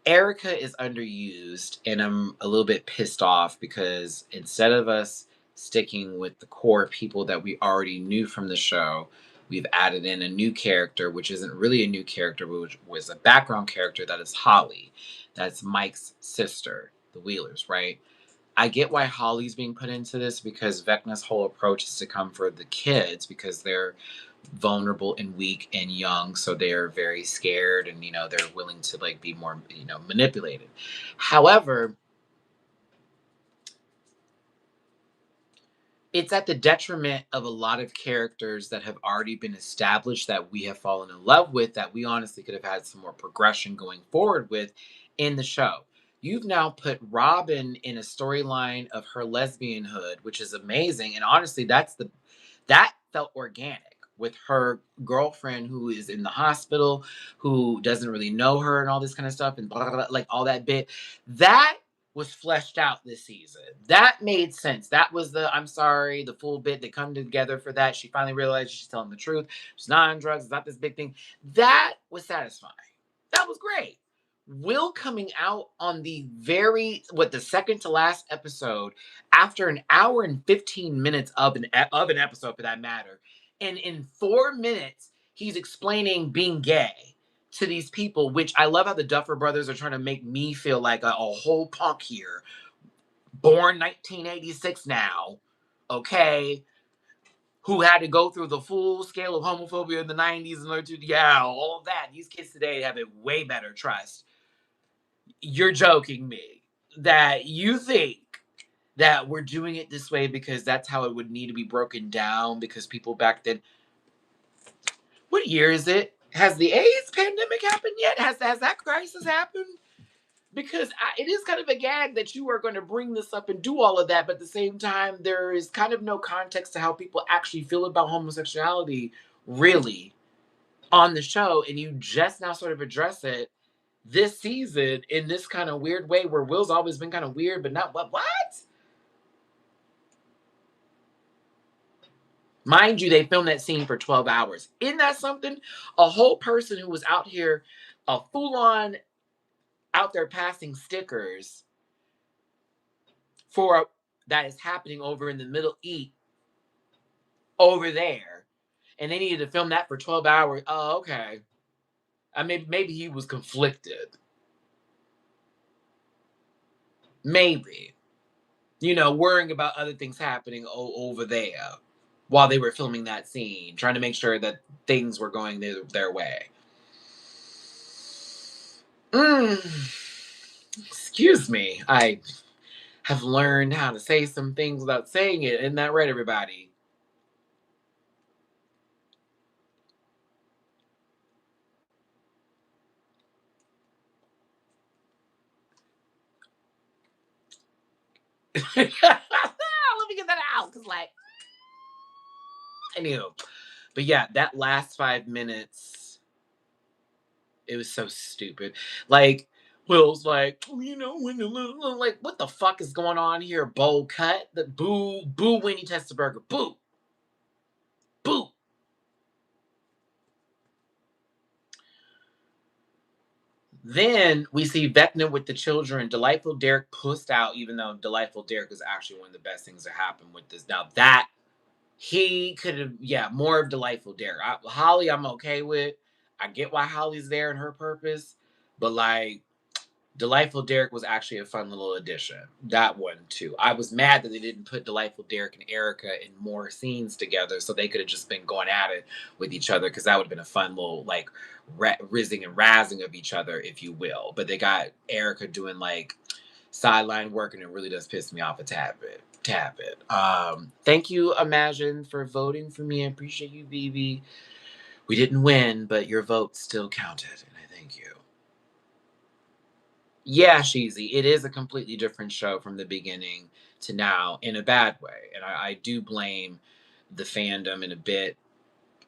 Erica is underused, and I'm a little bit pissed off because instead of us sticking with the core people that we already knew from the show, we've added in a new character, which isn't really a new character, which was a background character that is Holly. That's Mike's sister, the Wheelers, right? I get why Holly's being put into this because Vecna's whole approach is to come for the kids because they're vulnerable and weak and young, so they're very scared and they're willing to like be more manipulated. However, it's at the detriment of a lot of characters that have already been established that we have fallen in love with, that we honestly could have had some more progression going forward with in the show. You've now put Robin in a storyline of her lesbianhood, which is amazing. And honestly, that felt organic with her girlfriend who is in the hospital, who doesn't really know her and all this kind of stuff and blah, blah, blah, like all that bit. That was fleshed out this season. That made sense. That was I'm sorry, the full bit. They come together for that. She finally realized she's telling the truth. She's not on drugs. It's not this big thing. That was satisfying. That was great. Will coming out on the second to last episode after an hour and 15 minutes of an episode for that matter, and in 4 minutes he's explaining being gay to these people, which I love how the Duffer Brothers are trying to make me feel like a whole punk here, born 1986 now, okay, who had to go through the full scale of homophobia in the 90s and all of that. These kids today have it way better. Trust. You're joking me that you think that we're doing it this way because that's how it would need to be broken down because people back then. What year is it? Has the AIDS pandemic happened yet? Has that crisis happened? Because it is kind of a gag that you are going to bring this up and do all of that, but at the same time, there is kind of no context to how people actually feel about homosexuality, really, on the show, and you just now sort of address it this season in this kind of weird way where Will's always been kind of weird, but not what? Mind you, they filmed that scene for 12 hours. Isn't that something? A whole person who was out here, a full-on out there passing stickers for that is happening over in the Middle East over there. And they needed to film that for 12 hours. Oh, okay. I mean, maybe he was conflicted. Maybe. Worrying about other things happening over there while they were filming that scene, trying to make sure that things were going their way. Excuse me. I have learned how to say some things without saying it. Isn't that right, everybody? Let me get that out. Because, anywho. But yeah, that last 5 minutes, it was so stupid. Like, Will's like, like, what the fuck is going on here? Bowl cut. The boo, Winnie Testerberger. Boo. Boo. Then we see Vecna with the children. Delightful Derek pussed out, even though Delightful Derek is actually one of the best things that happened with this. Now that he could have, more of Delightful Derek. Holly, I'm okay with. I get why Holly's there and her purpose, but like Delightful Derek was actually a fun little addition. That one too. I was mad that they didn't put Delightful Derek and Erica in more scenes together, so they could have just been going at it with each other, because that would have been a fun little like rizzing and razzing of each other, if you will. But they got Erica doing like sideline work, and it really does piss me off a tad tap it. Thank you, Imagine, for voting for me. I appreciate you, BB. We didn't win, but your vote still counted, and I thank you. Yeah, Sheezy, it is a completely different show from the beginning to now in a bad way. And I do blame the fandom in a bit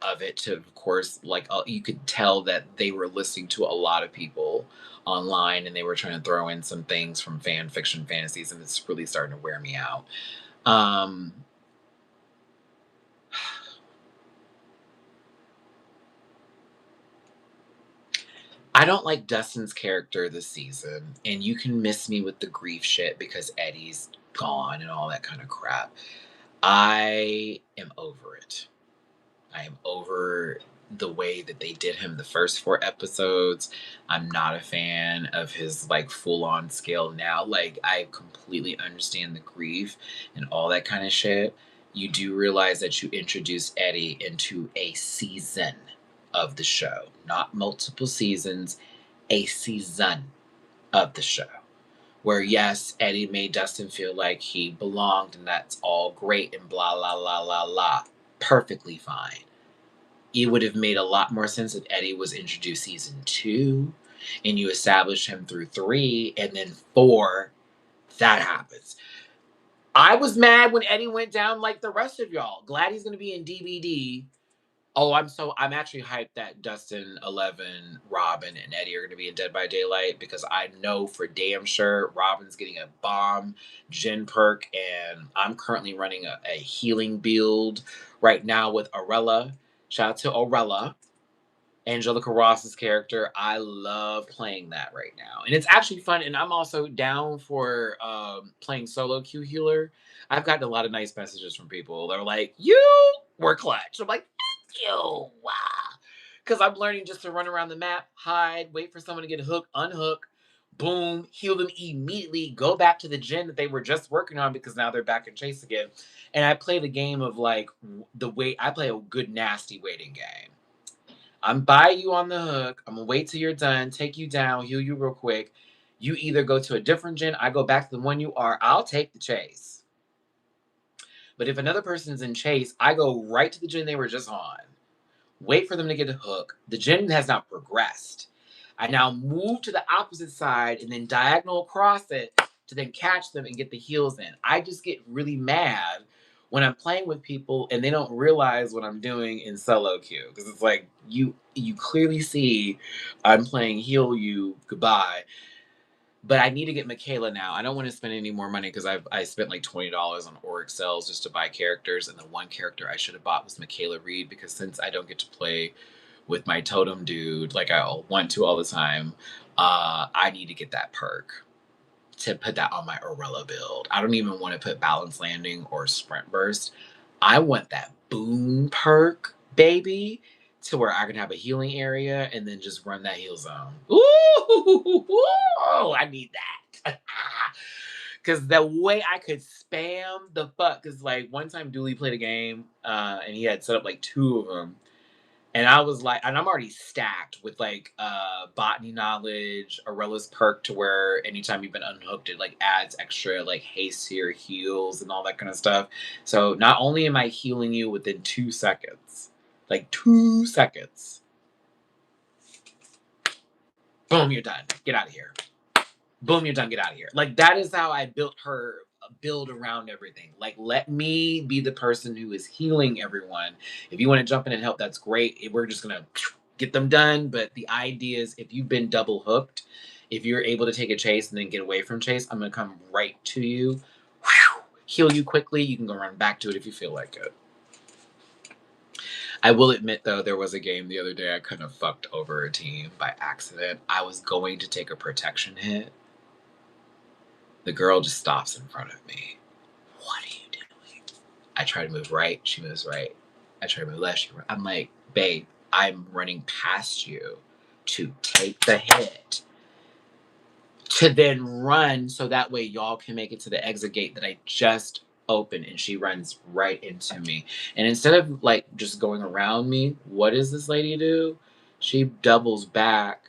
of it to, of course, like you could tell that they were listening to a lot of people online and they were trying to throw in some things from fan fiction fantasies, and it's really starting to wear me out. Um, I don't like Dustin's character this season, and you can miss me with the grief shit because Eddie's gone and all that kind of crap. I am over it. I am over the way that they did him the first 4 episodes. I'm not a fan of his like full on scale now. Like, I completely understand the grief and all that kind of shit. You do realize that you introduced Eddie into a season of the show, not multiple seasons, a season of the show. Where, yes, Eddie made Dustin feel like he belonged and that's all great and blah, la, la, la, la. Perfectly fine. It would have made a lot more sense if Eddie was introduced season 2 and you established him through 3 and then 4, that happens. I was mad when Eddie went down like the rest of y'all. Glad he's going to be in DVD. Oh, I'm actually hyped that Dustin, Eleven, Robin, and Eddie are going to be in Dead by Daylight because I know for damn sure Robin's getting a bomb gen perk, and I'm currently running a healing build right now with Arella. Shout out to Arella, Angelica Ross's character. I love playing that right now. And it's actually fun. And I'm also down for playing solo Q healer. I've gotten a lot of nice messages from people. They're like, you were clutch. I'm like, thank you. Wow. Because I'm learning just to run around the map, hide, wait for someone to get hooked, unhook, boom, heal them immediately, go back to the gen that they were just working on because now they're back in chase again. And I play the game of like I play a good, nasty waiting game. I'm by you on the hook. I'm gonna wait till you're done, take you down, heal you real quick. You either go to a different gen, I go back to the one you are. I'll take the chase. But if another person's in chase, I go right to the gen they were just on. Wait for them to get a hook. The gen has not progressed. I now move to the opposite side and then diagonal across it to then catch them and get the heals in. I just get really mad when I'm playing with people and they don't realize what I'm doing in solo queue because it's like you clearly see I'm playing heal you goodbye. But I need to get Michaela now. I don't want to spend any more money because I spent like $20 on Auric cells just to buy characters, and the one character I should have bought was Michaela Reed because since I don't get to play with my totem dude like I want to all the time, I need to get that perk to put that on my Orella build. I don't even want to put Balance Landing or Sprint Burst. I want that Boom perk, baby, to where I can have a healing area and then just run that heal zone. Ooh, I need that. Because the way I could spam the fuck, because like one time Dooley played a game and he had set up like 2 of them. And I was like, and I'm already stacked with like botany knowledge, Arella's perk to where anytime you've been unhooked, it like adds extra like haste to your heals and all that kind of stuff. So not only am I healing you within 2 seconds, like 2 seconds, boom, you're done. Get out of here. Boom, you're done. Get out of here. Like that is how I built her build around everything. Like let me be the person who is healing everyone. If you want to jump in and help, that's great. We're just gonna get them done. But the idea is if you've been double hooked, if you're able to take a chase and then get away from chase, I'm gonna come right to you, heal you quickly. You can go run back to it if you feel like it. I will admit though, there was a game the other day I kind of fucked over a team by accident. I was going to take a protection hit. The girl just stops in front of me. What are you doing? I try to move right. She moves right. I try to move left. I'm like, babe, I'm running past you to take the hit to then run so that way y'all can make it to the exit gate that I just opened. And she runs right into me. And instead of like just going around me, what does this lady do? She doubles back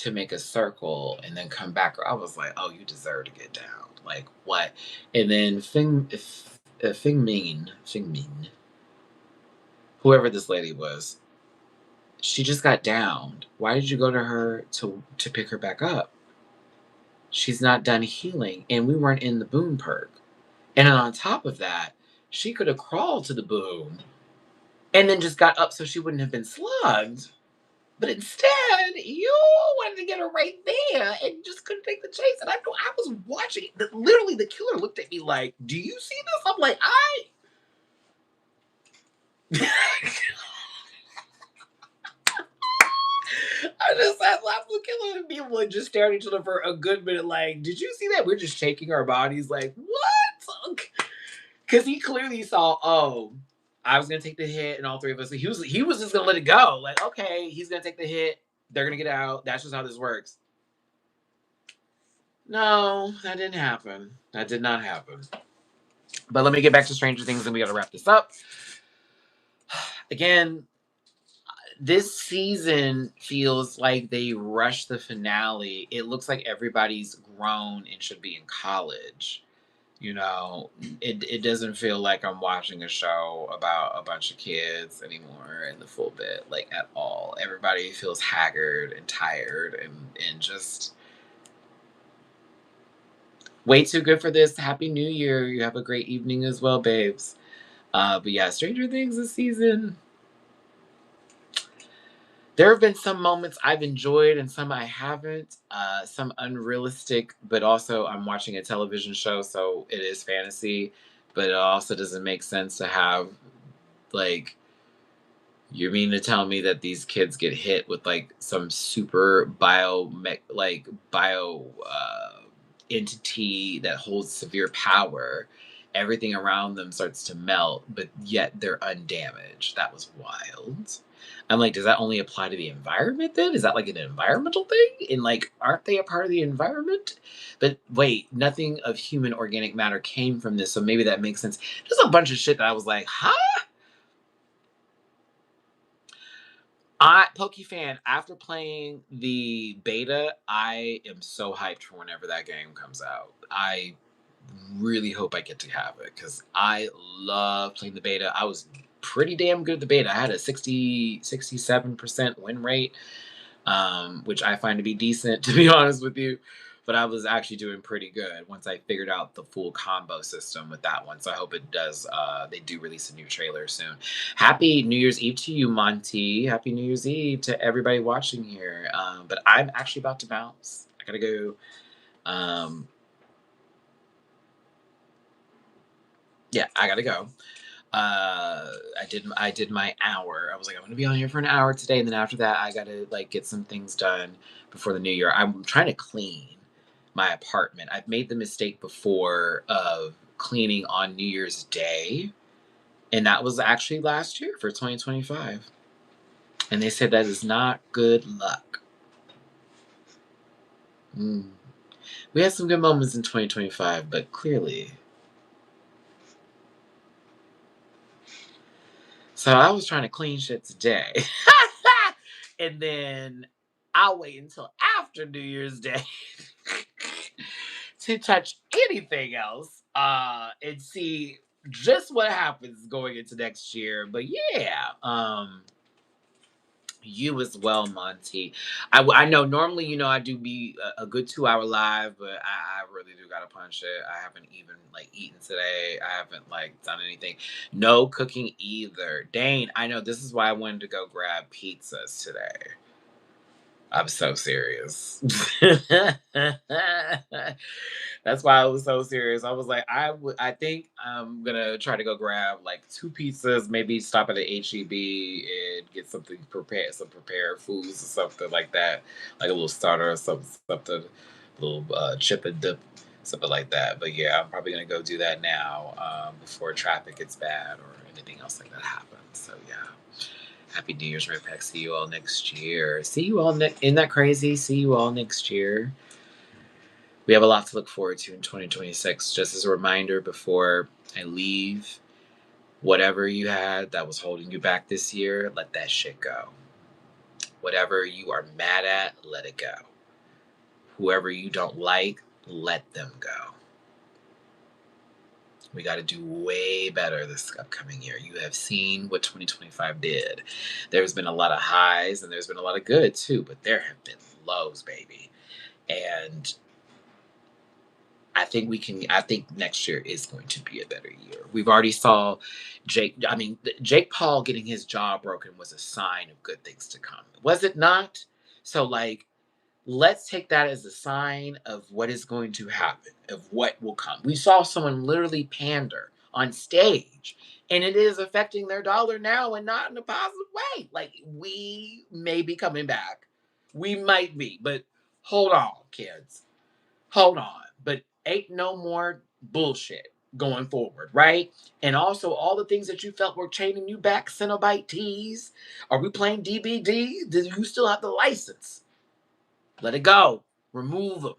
to make a circle and then come back. I was like, oh, you deserve to get down. Like what? And then Fing Min, whoever this lady was, she just got downed. Why did you go to her to pick her back up? She's not done healing, and we weren't in the boom perk. And then on top of that, she could have crawled to the boom and then just got up so she wouldn't have been slugged. But instead, you wanted to get her right there and just couldn't take the chase. And I was watching. Literally, the killer looked at me like, "Do you see this?" I'm like, I just sat laughing, killing, and people like just staring at each other for a good minute. Like, did you see that? We're just shaking our bodies. Like, what? Because he clearly saw. Oh, I was gonna take the hit, and all three of us. He was just gonna let it go. Like, okay, he's gonna take the hit. They're gonna get out. That's just how this works. No, that didn't happen. That did not happen. But let me get back to Stranger Things, and we got to wrap this up. Again, this season feels like they rushed the finale. It looks like everybody's grown and should be in college. You know, it doesn't feel like I'm watching a show about a bunch of kids anymore in the full bit, like at all. Everybody feels haggard and tired and just way too good for this. Happy New Year. You have a great evening as well, babes. But yeah, Stranger Things this season. There have been some moments I've enjoyed and some I haven't. Some unrealistic, but also I'm watching a television show, so it is fantasy. But it also doesn't make sense to have like you mean to tell me that these kids get hit with like some super bio entity that holds severe power. Everything around them starts to melt, but yet they're undamaged. That was wild. I'm like, does that only apply to the environment then? Is that like an environmental thing? And like, aren't they a part of the environment? But wait, nothing of human organic matter came from this, so maybe that makes sense. Just a bunch of shit that I was like, huh? Pokefan, after playing the beta, I am so hyped for whenever that game comes out. I really hope I get to have it because I love playing the beta. I was pretty damn good at the beta. I had a 67% win rate, which I find to be decent, to be honest with you. But I was actually doing pretty good once I figured out the full combo system with that one. So I hope it does. They do release a new trailer soon. Happy New Year's Eve to you, Monty. Happy New Year's Eve to everybody watching here. But I'm actually about to bounce. I gotta go. Um, yeah, I gotta go. I did my hour. I was like, I'm gonna be on here for an hour today, and then after that, I gotta like get some things done before the new year. I'm trying to clean my apartment. I've made the mistake before of cleaning on New Year's Day, and that was actually last year for 2025. And they said that is not good luck. Mm. We had some good moments in 2025, but clearly. So I was trying to clean shit today. And then I'll wait until after New Year's Day to touch anything else and see just what happens going into next year. But yeah, you as well, Monty. I know normally, I do be a good 2 hour live, but I really do gotta punch it. I haven't even like eaten today. I haven't like done anything. No cooking either. Dane, I know this is why I wanted to go grab pizzas today. I'm so serious. That's why I was so serious. I was like, I think I'm gonna try to go grab like two pizzas, maybe stop at the HEB and get something prepared, some prepared foods or something like that, like a little starter or something, a little chip and dip, something like that. But yeah, I'm probably gonna go do that now before traffic gets bad or anything else like that happens. So yeah. Happy New Year's, right back. See you all next year. See you all Isn't that crazy? See you all next year. We have a lot to look forward to in 2026. Just as a reminder before I leave, whatever you had that was holding you back this year, let that shit go. Whatever you are mad at, let it go. Whoever you don't like, let them go. We got to do way better this upcoming year. You have seen what 2025 did. There's been a lot of highs and there's been a lot of good too, but there have been lows, baby. And I think next year is going to be a better year. We've already saw Jake Paul getting his jaw broken was a sign of good things to come. Was it not? So like, let's take that as a sign of what is going to happen, of what will come. We saw someone literally pander on stage, and it is affecting their dollar now and not in a positive way. Like, we may be coming back. We might be, but hold on, kids. Hold on. But ain't no more bullshit going forward, right? And also all the things that you felt were chaining you back, Cenobite teas. Are we playing DBD? Do you still have the license? Let it go. Remove them.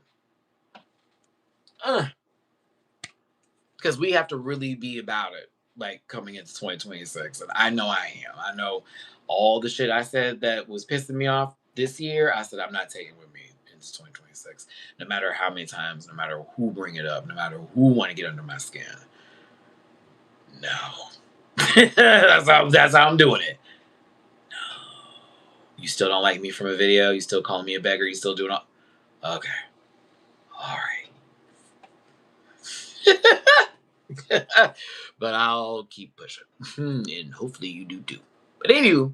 Because we have to really be about it, like coming into 2026. And I know I am. I know all the shit I said that was pissing me off this year, I said I'm not taking with me into 2026. No matter how many times, no matter who bring it up, no matter who want to get under my skin. No. that's how I'm doing it. No. You still don't like me from a video? You still calling me a beggar? You still doing all... Okay. All right. But I'll keep pushing. And hopefully you do too. But anywho,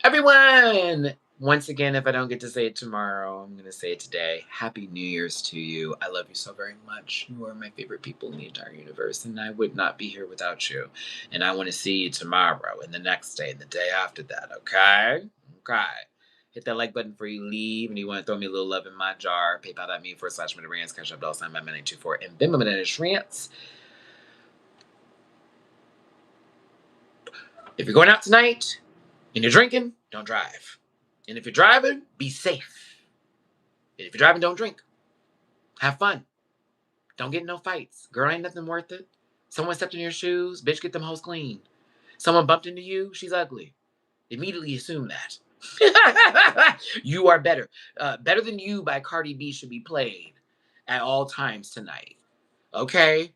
everyone, once again, if I don't get to say it tomorrow, I'm going to say it today. Happy New Year's to you. I love you so very much. You are my favorite people in the entire universe, and I would not be here without you. And I want to see you tomorrow and the next day and the day after that, okay? Okay. Hit that like button before you leave, and you want to throw me a little love in my jar. PayPal.me/Matty-Rants, Cash App $, $924, and Venmo Matty-Rants. If you're going out tonight and you're drinking, don't drive. And if you're driving, be safe. And if you're driving, don't drink. Have fun. Don't get in no fights. Girl, ain't nothing worth it. Someone stepped in your shoes, bitch, get them hoes clean. Someone bumped into you, she's ugly. Immediately assume that. You are better. Better Than You by Cardi B should be played at all times tonight. Okay?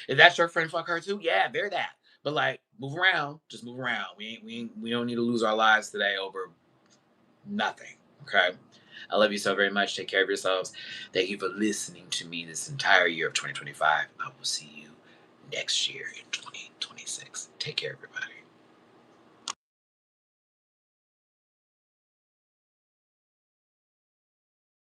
If that's your friend, fuck her too. Yeah, bear that. But like, move around. Just move around. We don't need to lose our lives today over nothing. Okay. I love you so very much. Take care of yourselves. Thank you for listening to me this entire year of 2025. I will see you next year in 2026. Take care, everybody.